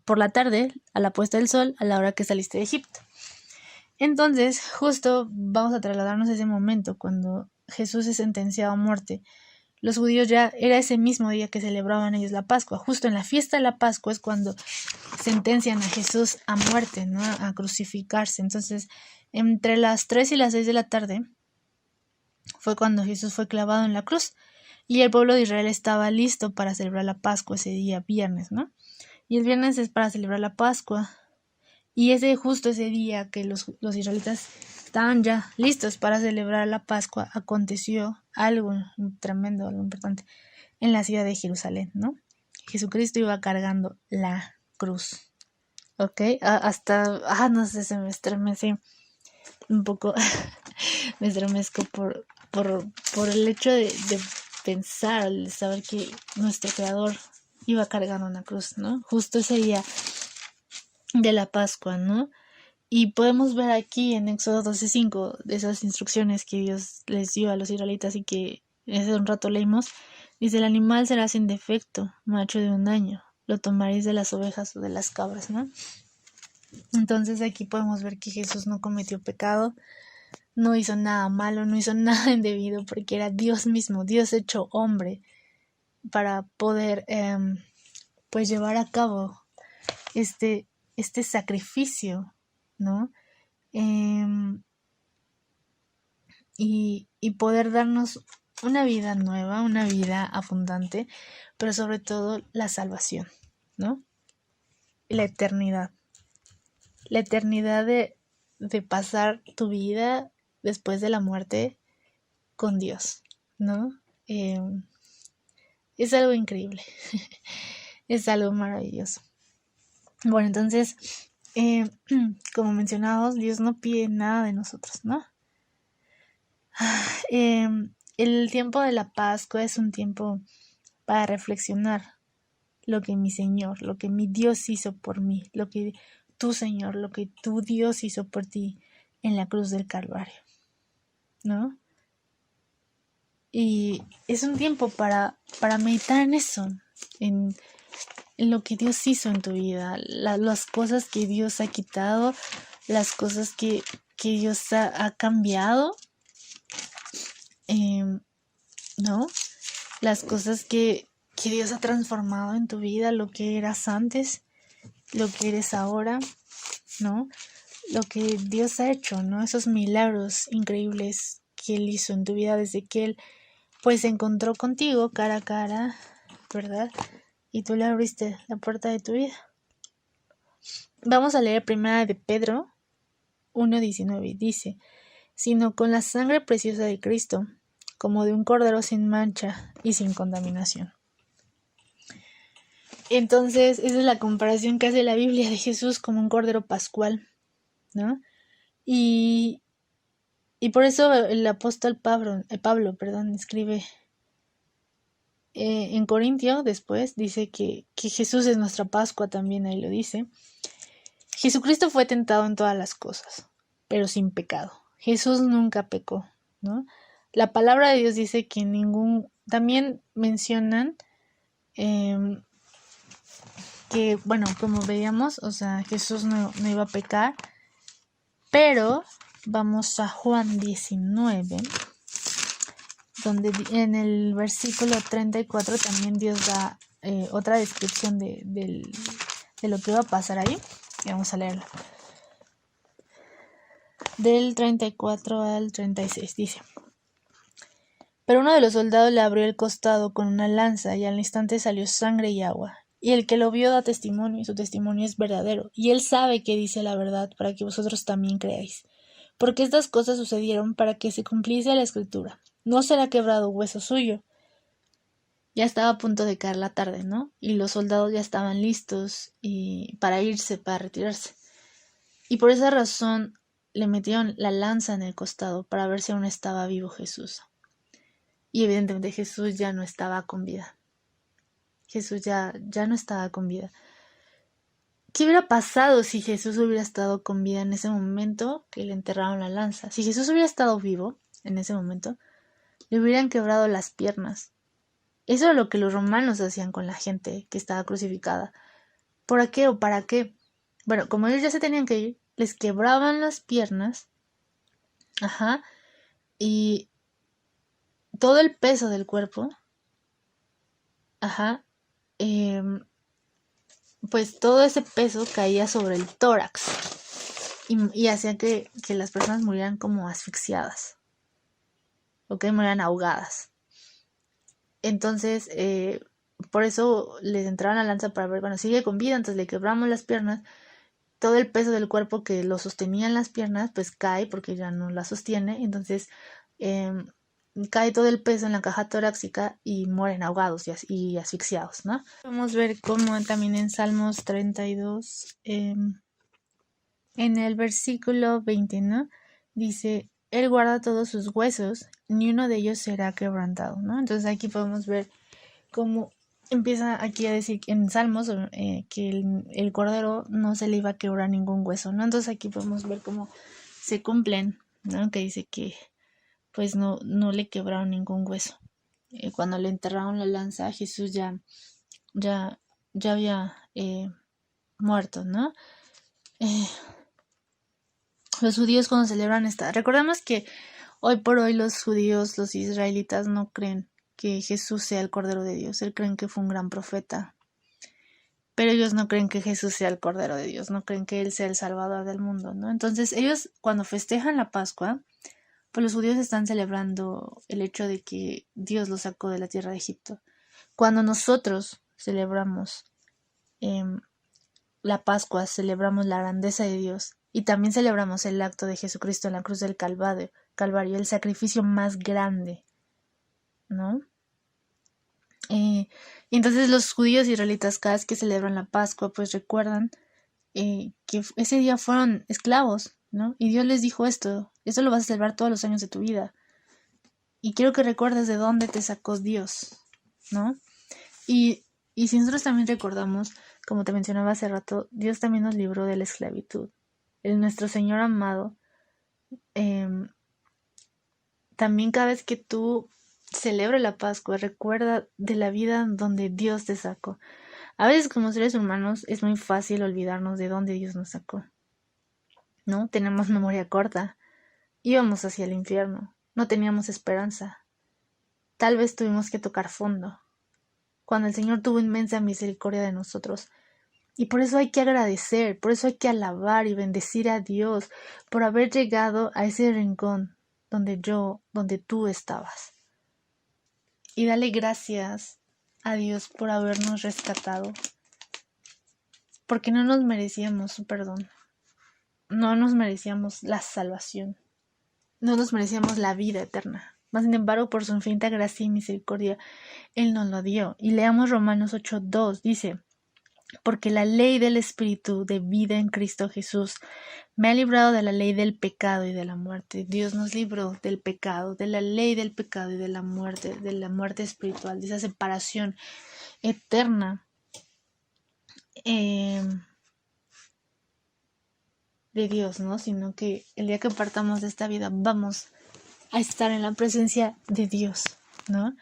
por la tarde a la puesta del sol a la hora que saliste de Egipto. Entonces justo vamos a trasladarnos a ese momento cuando Jesús es sentenciado a muerte. Los judíos ya era ese mismo día que celebraban ellos la Pascua. Justo en la fiesta de la Pascua es cuando sentencian a Jesús a muerte, ¿no? A crucificarse. Entonces, entre las 3 y las 6 de la tarde fue cuando Jesús fue clavado en la cruz. Y el pueblo de Israel estaba listo para celebrar la Pascua ese día, viernes, ¿no? Y el viernes es para celebrar la Pascua. Y justo ese día que los israelitas estaban ya listos para celebrar la Pascua, aconteció algo tremendo, algo importante en la ciudad de Jerusalén, ¿no? Jesucristo iba cargando la cruz, ¿ok? No sé, se me estremece un poco, me estremezco por el hecho de pensar, de saber que nuestro Creador iba cargando una cruz, ¿no? Justo ese día de la Pascua, ¿no? Y podemos ver aquí en Éxodo 12:5 de esas instrucciones que Dios les dio a los israelitas y que hace un rato leímos. Dice, el animal será sin defecto, macho de 1 año. Lo tomaréis de las ovejas o de las cabras, ¿no? Entonces aquí podemos ver que Jesús no cometió pecado, no hizo nada malo, no hizo nada indebido, porque era Dios mismo, Dios hecho hombre, para poder pues llevar a cabo este sacrificio, ¿no? Y poder darnos una vida nueva, una vida abundante, pero sobre todo la salvación, ¿no? La eternidad de pasar tu vida después de la muerte con Dios, ¿no? Es algo increíble, es algo maravilloso. Bueno, entonces, como mencionábamos, Dios no pide nada de nosotros, ¿no? El tiempo de la Pascua es un tiempo para reflexionar lo que mi Señor, lo que mi Dios hizo por mí, lo que tu Señor, lo que tu Dios hizo por ti en la cruz del Calvario, ¿no? Y es un tiempo para meditar en eso, en lo que Dios hizo en tu vida, las cosas que Dios ha quitado, las cosas que Dios ha cambiado, ¿no? Las cosas que Dios ha transformado en tu vida, lo que eras antes, lo que eres ahora, ¿no? Lo que Dios ha hecho, ¿no? Esos milagros increíbles que Él hizo en tu vida desde que Él pues se encontró contigo cara a cara, ¿verdad? Y tú le abriste la puerta de tu vida. Vamos a leer primera de Pedro 1:19. Dice, sino con la sangre preciosa de Cristo, como de un cordero sin mancha y sin contaminación. Entonces, esa es la comparación que hace la Biblia de Jesús como un cordero pascual, ¿no? Y por eso el apóstol Pablo, escribe en Corintio, después dice que Jesús es nuestra Pascua, también ahí lo dice. Jesucristo fue tentado en todas las cosas, pero sin pecado. Jesús nunca pecó, ¿no? La palabra de Dios dice que también mencionan que, bueno, como veíamos, o sea, Jesús no iba a pecar, pero vamos a Juan 19, donde en el versículo 34 también Dios da otra descripción de lo que va a pasar ahí. Y vamos a leerlo. del 34 al 36, dice: Pero uno de los soldados le abrió el costado con una lanza, y al instante salió sangre y agua. Y el que lo vio da testimonio, y su testimonio es verdadero, y él sabe que dice la verdad, para que vosotros también creáis. Porque estas cosas sucedieron para que se cumpliese la escritura: no será quebrado hueso suyo. Ya estaba a punto de caer la tarde, ¿no? Y los soldados ya estaban listos para irse, para retirarse. Y por esa razón le metieron la lanza en el costado para ver si aún estaba vivo Jesús. Y evidentemente Jesús ya no estaba con vida. Jesús ya no estaba con vida. ¿Qué hubiera pasado si Jesús hubiera estado con vida en ese momento que le enterraron la lanza? Si Jesús hubiera estado vivo en ese momento, le hubieran quebrado las piernas. Eso era lo que los romanos hacían con la gente que estaba crucificada. ¿Por qué o para qué? Bueno, como ellos ya se tenían que ir, les quebraban las piernas, y todo el peso del cuerpo, pues todo ese peso caía sobre el tórax y hacía que las personas murieran como asfixiadas, murieran ahogadas. Entonces, por eso les entraron la lanza para ver, bueno, sigue con vida, entonces le quebramos las piernas. Todo el peso del cuerpo que lo sostenía en las piernas, pues cae porque ya no la sostiene. Entonces, cae todo el peso en la caja torácica y mueren ahogados y asfixiados, ¿no? Vamos a ver cómo también en Salmos 32, en el versículo 20, ¿no? Dice: Él guarda todos sus huesos, ni uno de ellos será quebrantado, ¿no? Entonces aquí podemos ver cómo empieza aquí a decir en Salmos que el cordero no se le iba a quebrar ningún hueso, ¿no? Entonces aquí podemos ver cómo se cumplen, ¿no? Que dice que pues no le quebraron ningún hueso. Cuando le enterraron la lanza, Jesús ya había muerto, ¿no? Los judíos cuando celebran recordemos que hoy por hoy los judíos, los israelitas, no creen que Jesús sea el Cordero de Dios. Él creen que fue un gran profeta, pero ellos no creen que Jesús sea el Cordero de Dios, no creen que Él sea el Salvador del mundo, ¿no? Entonces ellos cuando festejan la Pascua, pues los judíos están celebrando el hecho de que Dios los sacó de la tierra de Egipto. Cuando nosotros celebramos la Pascua, celebramos la grandeza de Dios y también celebramos el acto de Jesucristo en la cruz del Calvario, el sacrificio más grande, ¿no? Y entonces los judíos israelitas cada vez que celebran la Pascua pues recuerdan que ese día fueron esclavos, ¿no? Y Dios les dijo esto lo vas a celebrar todos los años de tu vida y quiero que recuerdes de dónde te sacó Dios, ¿no? Y si nosotros también recordamos, como te mencionaba hace rato, Dios también nos libró de la esclavitud. Nuestro Señor amado, también cada vez que tú celebra la Pascua, recuerda de la vida donde Dios te sacó. A veces como seres humanos es muy fácil olvidarnos de dónde Dios nos sacó, ¿no? Tenemos memoria corta, íbamos hacia el infierno, no teníamos esperanza, tal vez tuvimos que tocar fondo, cuando el Señor tuvo inmensa misericordia de nosotros. Y por eso hay que agradecer, por eso hay que alabar y bendecir a Dios por haber llegado a ese rincón donde tú estabas. Y dale gracias a Dios por habernos rescatado, porque no nos merecíamos su perdón, no nos merecíamos la salvación, no nos merecíamos la vida eterna. Mas sin embargo, por su infinita gracia y misericordia, Él nos lo dio. Y leamos Romanos 8:2, dice: Porque la ley del Espíritu de vida en Cristo Jesús me ha librado de la ley del pecado y de la muerte. Dios nos libró del pecado, de la ley del pecado y de la muerte espiritual, de esa separación eterna de Dios, ¿no? Sino que el día que partamos de esta vida vamos a estar en la presencia de Dios, ¿no?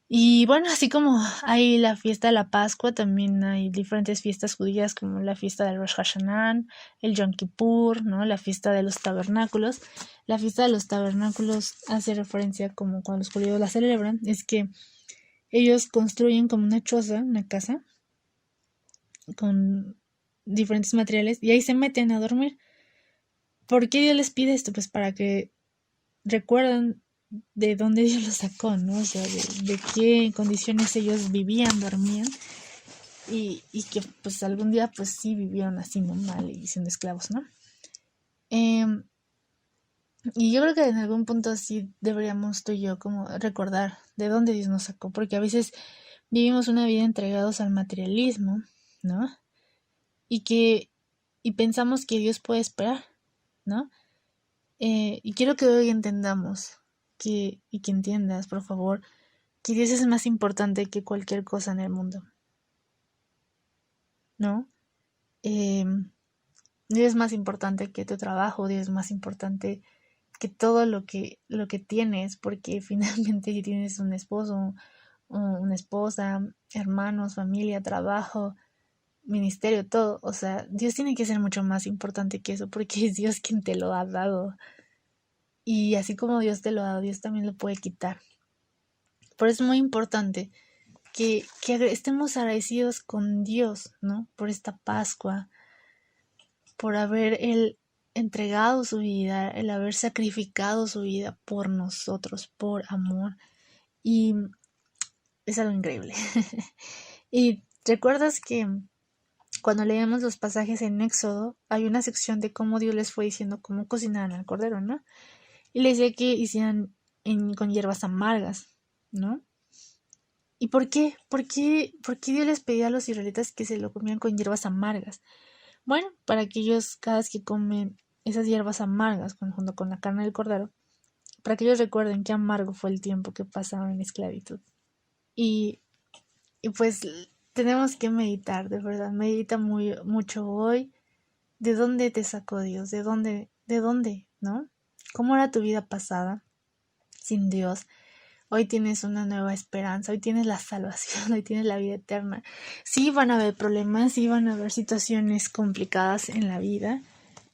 Y bueno, así como hay la fiesta de la Pascua, también hay diferentes fiestas judías como la fiesta del Rosh Hashanah, el Yom Kippur, ¿no? La fiesta de los tabernáculos. La fiesta de los tabernáculos hace referencia, como cuando los judíos la celebran, es que ellos construyen como una choza, una casa, con diferentes materiales y ahí se meten a dormir. ¿Por qué Dios les pide esto? Pues para que recuerden de dónde Dios los sacó, ¿no? O sea, de qué condiciones ellos vivían, dormían, y que pues algún día pues sí vivieron así, ¿no? Mal y siendo esclavos, ¿no? Y yo creo que en algún punto sí deberíamos tú y yo como recordar de dónde Dios nos sacó, porque a veces vivimos una vida entregados al materialismo, ¿no? Y pensamos que Dios puede esperar, ¿no? Y quiero que hoy entendamos y que entiendas, por favor, que Dios es más importante que cualquier cosa en el mundo, ¿no? Eh, Dios es más importante que tu trabajo, Dios es más importante que todo lo que tienes, porque finalmente si tienes un esposo, una esposa, hermanos, familia, trabajo, ministerio, todo, o sea, Dios tiene que ser mucho más importante que eso, porque es Dios quien te lo ha dado. Y así como Dios te lo ha dado, Dios también lo puede quitar. Por eso es muy importante que estemos agradecidos con Dios, ¿no? Por esta Pascua, por haber Él entregado su vida, el haber sacrificado su vida por nosotros, por amor. Y es algo increíble. Y recuerdas que cuando leemos los pasajes en Éxodo, hay una sección de cómo Dios les fue diciendo cómo cocinaran al cordero, ¿no? Y les decía que hicieran con hierbas amargas, ¿no? ¿Y por qué? ¿Por qué Dios les pedía a los israelitas que se lo comieran con hierbas amargas? Bueno, para que ellos, cada vez que comen esas hierbas amargas junto con la carne del cordero, para que ellos recuerden qué amargo fue el tiempo que pasaron en esclavitud. Y, y pues tenemos que meditar, de verdad, medita mucho hoy. ¿De dónde te sacó Dios? ¿De dónde? ¿No? ¿Cómo era tu vida pasada sin Dios? Hoy tienes una nueva esperanza, hoy tienes la salvación, hoy tienes la vida eterna. Sí van a haber problemas, sí van a haber situaciones complicadas en la vida.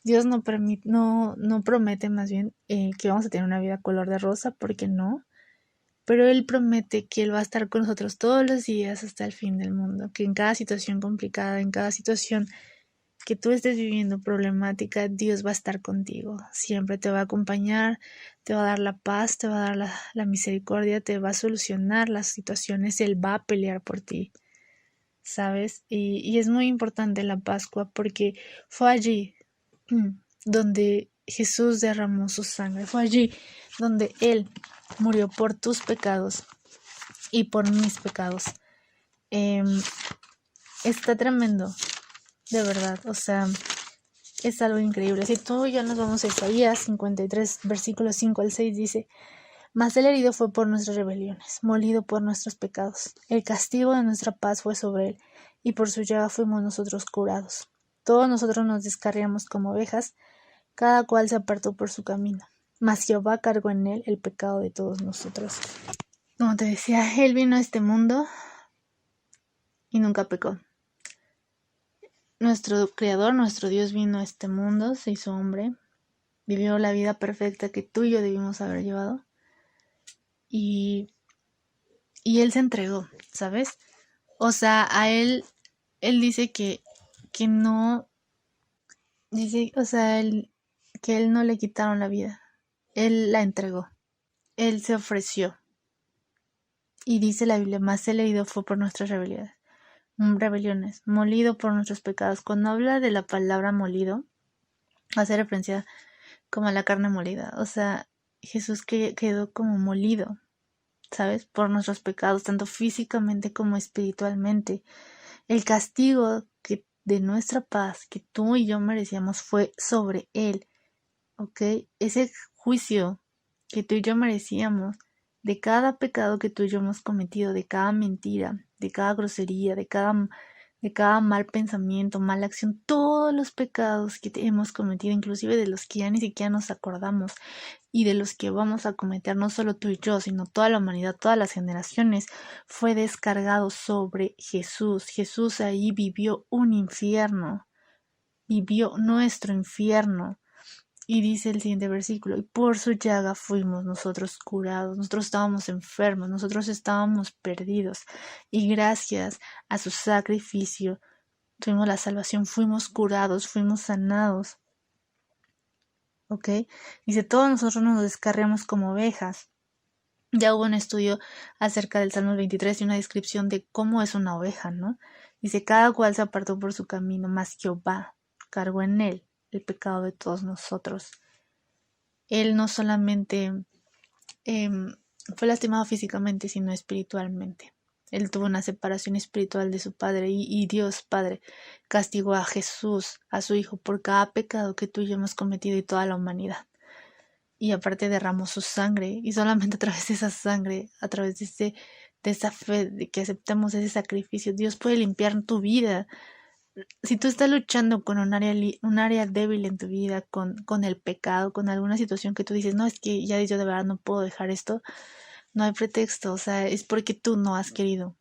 Dios no promete más bien que vamos a tener una vida color de rosa, porque no. Pero Él promete que Él va a estar con nosotros todos los días hasta el fin del mundo, que en cada situación complicada, en cada situación que tú estés viviendo problemática, Dios va a estar contigo. Siempre te va a acompañar, te va a dar la paz, te va a dar la misericordia, te va a solucionar las situaciones, Él va a pelear por ti, ¿sabes? Y es muy importante la Pascua porque fue allí donde Jesús derramó su sangre, fue allí donde Él murió por tus pecados y por mis pecados. Está tremendo, de verdad, o sea, es algo increíble. Si tú y yo nos vamos a Isaías 53, versículos 5 al 6, dice: Mas el herido fue por nuestras rebeliones, molido por nuestros pecados. El castigo de nuestra paz fue sobre él, y por su llaga fuimos nosotros curados. Todos nosotros nos descarriamos como ovejas, cada cual se apartó por su camino. Mas Jehová cargó en él el pecado de todos nosotros. Como te decía, Él vino a este mundo y nunca pecó. Nuestro Creador, nuestro Dios vino a este mundo, se hizo hombre, vivió la vida perfecta que tú y yo debimos haber llevado. Y Él se entregó, ¿sabes? O sea, a Él dice que no, dice, o sea, que Él no le quitaron la vida, Él la entregó, Él se ofreció. Y dice la Biblia: más el herido fue por nuestras rebeliones, molido por nuestros pecados. Cuando habla de la palabra molido, hace referencia como a la carne molida. O sea, Jesús quedó como molido, ¿sabes? Por nuestros pecados, tanto físicamente como espiritualmente. El castigo de nuestra paz que tú y yo merecíamos fue sobre Él, ¿ok? Ese juicio que tú y yo merecíamos de cada pecado que tú y yo hemos cometido, de cada mentira, de cada grosería, de cada mal pensamiento, mala acción, todos los pecados que hemos cometido, inclusive de los que ya ni siquiera nos acordamos y de los que vamos a cometer, no solo tú y yo, sino toda la humanidad, todas las generaciones, fue descargado sobre Jesús. Jesús ahí vivió un infierno, vivió nuestro infierno. Y dice el siguiente versículo: y por su llaga fuimos nosotros curados. Nosotros estábamos enfermos, nosotros estábamos perdidos, y gracias a su sacrificio tuvimos la salvación, fuimos curados, fuimos sanados. ¿ok? Dice, todos nosotros nos descarriamos como ovejas. Ya hubo un estudio acerca del Salmo 23 y una descripción de cómo es una oveja, ¿no? Dice, cada cual se apartó por su camino, mas Jehová cargó en él el pecado de todos nosotros. Él no solamente fue lastimado físicamente, sino espiritualmente. Él tuvo una separación espiritual de su padre y Dios Padre castigó a Jesús, a su Hijo, por cada pecado que tú y yo hemos cometido y toda la humanidad. Y aparte derramó su sangre, y solamente a través de esa sangre, a través de esa fe, de que aceptamos ese sacrificio, Dios puede limpiar tu vida. Si tú estás luchando con un área débil en tu vida, con el pecado, con alguna situación que tú dices, no, es que ya yo de verdad no puedo dejar esto, no hay pretexto, o sea, es porque tú no has querido,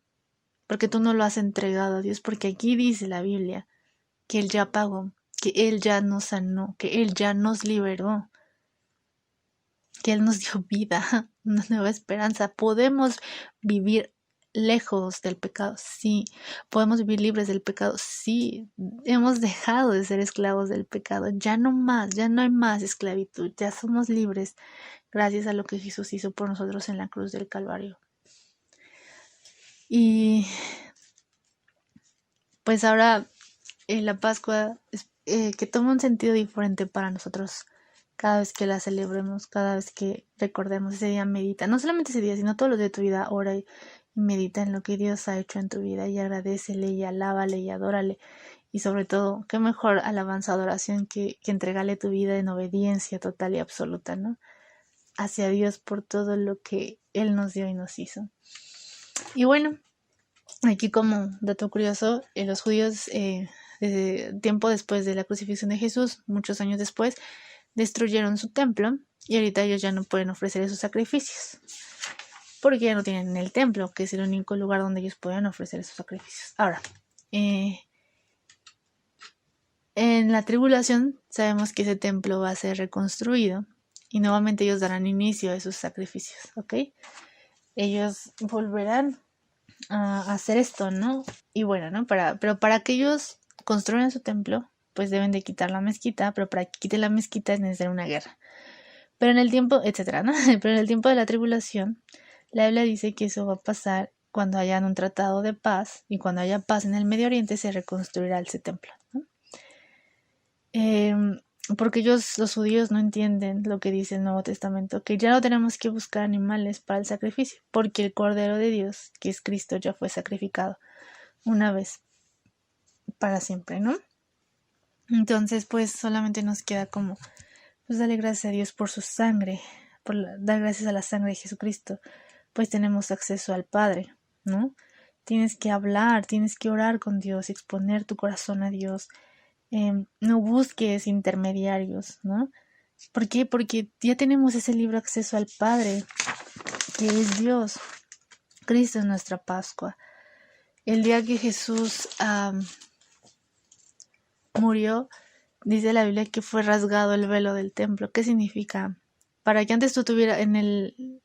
porque tú no lo has entregado a Dios, porque aquí dice la Biblia que Él ya pagó, que Él ya nos sanó, que Él ya nos liberó, que Él nos dio vida, una nueva esperanza. Podemos vivir lejos del pecado, sí. Podemos vivir libres del pecado, sí. Hemos dejado de ser esclavos del pecado. Ya no más, ya no hay más esclavitud. Ya somos libres gracias a lo que Jesús hizo por nosotros en la cruz del Calvario. Y pues ahora la Pascua es, que toma un sentido diferente para nosotros cada vez que la celebremos, cada vez que recordemos ese día, medita, no solamente ese día, sino todos los días de tu vida, ora y medita en lo que Dios ha hecho en tu vida y agradécele y alábale y adórale. Y sobre todo, qué mejor alabanza, adoración que entregarle tu vida en obediencia total y absoluta, ¿no? Hacia Dios por todo lo que Él nos dio y nos hizo. Y bueno, aquí como dato curioso, los judíos desde tiempo después de la crucifixión de Jesús, muchos años después, destruyeron su templo y ahorita ellos ya no pueden ofrecer esos sacrificios porque ya no tienen el templo, que es el único lugar donde ellos pueden ofrecer esos sacrificios. Ahora, en la tribulación sabemos que ese templo va a ser reconstruido y nuevamente ellos darán inicio a esos sacrificios, ¿ok? Ellos volverán a hacer esto, ¿no? Y bueno, ¿no? Pero para que ellos construyan su templo, pues deben de quitar la mezquita, pero para que quite la mezquita es necesaria una guerra. Pero en el tiempo, etcétera, ¿no? Pero en el tiempo de la tribulación, la Biblia dice que eso va a pasar cuando haya un tratado de paz y cuando haya paz en el Medio Oriente se reconstruirá ese templo, ¿no? Porque ellos, los judíos, no entienden lo que dice el Nuevo Testamento, que ya no tenemos que buscar animales para el sacrificio, porque el Cordero de Dios, que es Cristo, ya fue sacrificado una vez para siempre, ¿no? Entonces, pues solamente nos queda como, pues darle gracias a Dios por su sangre, dar gracias a la sangre de Jesucristo, pues tenemos acceso al Padre, ¿no? Tienes que hablar, tienes que orar con Dios, exponer tu corazón a Dios. No busques intermediarios, ¿no? ¿Por qué? Porque ya tenemos ese libre acceso al Padre, que es Dios. Cristo es nuestra Pascua. El día que Jesús murió, dice la Biblia que fue rasgado el velo del templo. ¿Qué significa? Para que antes tú tuvieras,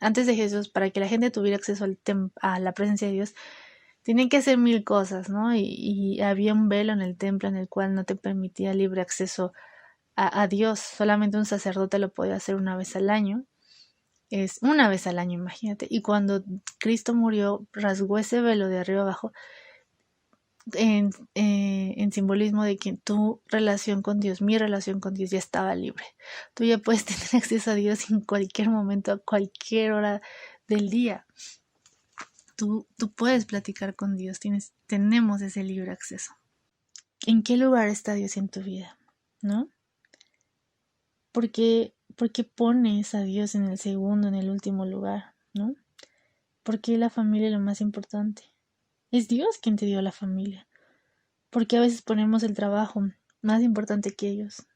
antes de Jesús, para que la gente tuviera acceso a la presencia de Dios, tienen que hacer 1000 cosas, ¿no? Y había un velo en el templo en el cual no te permitía libre acceso a Dios. Solamente un sacerdote lo podía hacer una vez al año. Es una vez al año, imagínate. Y cuando Cristo murió, rasgó ese velo de arriba abajo en simbolismo de que tu relación con Dios, mi relación con Dios ya estaba libre. Tú ya puedes tener acceso a Dios en cualquier momento, a cualquier hora del día. Tú puedes platicar con Dios, tenemos ese libre acceso. ¿En qué lugar está Dios en tu vida? ¿No? ¿Por qué pones a Dios en el segundo, en el último lugar? ¿No? ¿Por qué la familia es lo más importante? Es Dios quien te dio la familia. Porque a veces ponemos el trabajo más importante que ellos.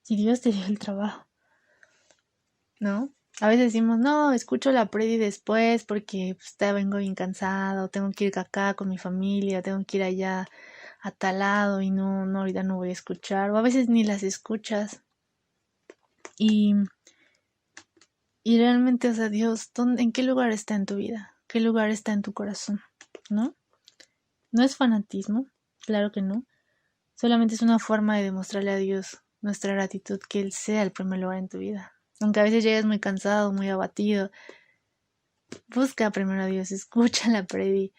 Si Dios te dio el trabajo, ¿no? A veces decimos, no, escucho la predi después porque pues, vengo bien cansada, o tengo que ir acá con mi familia, tengo que ir allá a tal lado y no, ahorita no voy a escuchar. O a veces ni las escuchas. Y realmente, o sea, Dios, ¿en qué lugar está en tu vida? ¿Qué lugar está en tu corazón? ¿No? No es fanatismo, claro que no. Solamente es una forma de demostrarle a Dios nuestra gratitud, que Él sea el primer lugar en tu vida. Aunque a veces llegues muy cansado, muy abatido, busca primero a Dios, escucha la predi,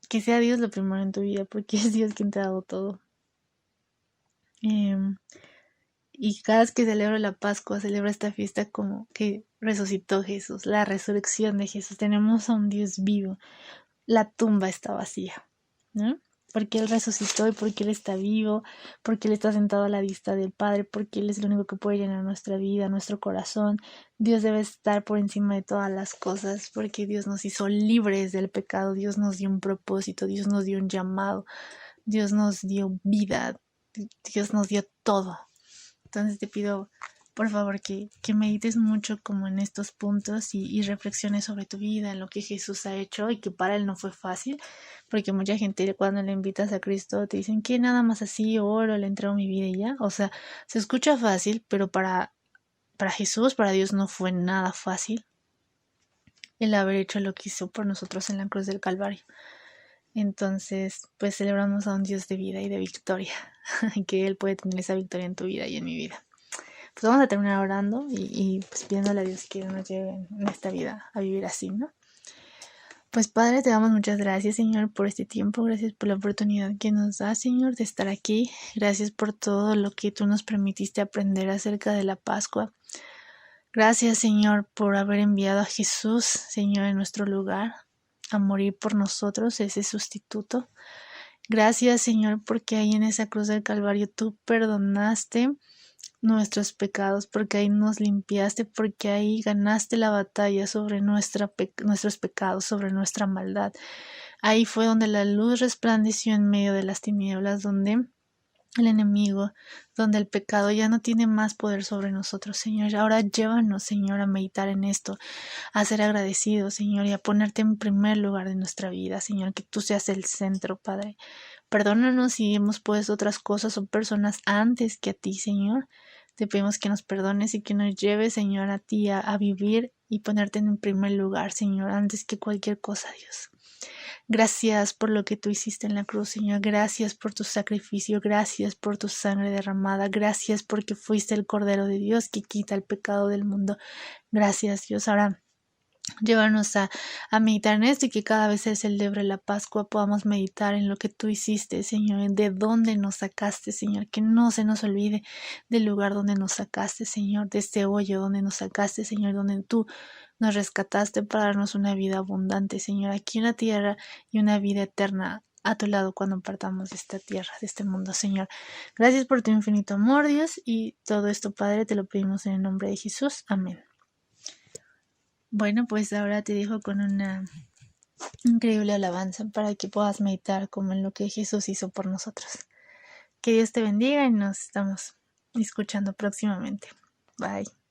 que sea Dios lo primero en tu vida, porque es Dios quien te ha dado todo. Y cada vez que celebro la Pascua, celebro esta fiesta como que resucitó Jesús, la resurrección de Jesús. Tenemos a un Dios vivo. La tumba está vacía, ¿no? Porque Él resucitó y porque Él está vivo, porque Él está sentado a la vista del Padre, porque Él es el único que puede llenar nuestra vida, nuestro corazón. Dios debe estar por encima de todas las cosas, porque Dios nos hizo libres del pecado, Dios nos dio un propósito, Dios nos dio un llamado, Dios nos dio vida, Dios nos dio todo. Entonces te pido, por favor, que medites mucho como en estos puntos y reflexiones sobre tu vida, en lo que Jesús ha hecho y que para Él no fue fácil, porque mucha gente cuando le invitas a Cristo te dicen que nada más así oro, le entrego mi vida y ya. O sea, se escucha fácil, pero para Jesús, para Dios no fue nada fácil el haber hecho lo que hizo por nosotros en la cruz del Calvario. Entonces, pues celebramos a un Dios de vida y de victoria, que Él puede tener esa victoria en tu vida y en mi vida. Pues vamos a terminar orando y pues pidiéndole a Dios que nos lleve en esta vida a vivir así, ¿no? Pues Padre, te damos muchas gracias, Señor, por este tiempo, gracias por la oportunidad que nos da, Señor, de estar aquí, gracias por todo lo que tú nos permitiste aprender acerca de la Pascua. Gracias, Señor, por haber enviado a Jesús, Señor, en nuestro lugar, a morir por nosotros, ese sustituto. Gracias, Señor, porque ahí en esa cruz del Calvario tú perdonaste nuestros pecados, porque ahí nos limpiaste, porque ahí ganaste la batalla sobre nuestros pecados, sobre nuestra maldad. Ahí fue donde la luz resplandeció en medio de las tinieblas, donde el enemigo, donde el pecado ya no tiene más poder sobre nosotros, Señor. Ahora llévanos, Señor, a meditar en esto, a ser agradecidos, Señor, y a ponerte en primer lugar de nuestra vida, Señor, que tú seas el centro, Padre. Perdónanos si hemos puesto otras cosas o personas antes que a ti, Señor. Te pedimos que nos perdones y que nos lleves, Señor, a ti a vivir y ponerte en primer lugar, Señor, antes que cualquier cosa, Dios. Gracias por lo que tú hiciste en la cruz, Señor. Gracias por tu sacrificio. Gracias por tu sangre derramada. Gracias porque fuiste el Cordero de Dios que quita el pecado del mundo. Gracias, Dios. Ahora llévanos a meditar en esto y que cada vez se celebre la Pascua podamos meditar en lo que tú hiciste, Señor, de dónde nos sacaste, Señor, que no se nos olvide del lugar donde nos sacaste, Señor, de este hoyo donde nos sacaste, Señor, donde tú nos rescataste para darnos una vida abundante, Señor, aquí en la tierra y una vida eterna a tu lado cuando partamos de esta tierra, de este mundo, Señor. Gracias por tu infinito amor, Dios, y todo esto, Padre, te lo pedimos en el nombre de Jesús. Amén. Bueno, pues ahora te dejo con una increíble alabanza para que puedas meditar como en lo que Jesús hizo por nosotros. Que Dios te bendiga y nos estamos escuchando próximamente. Bye.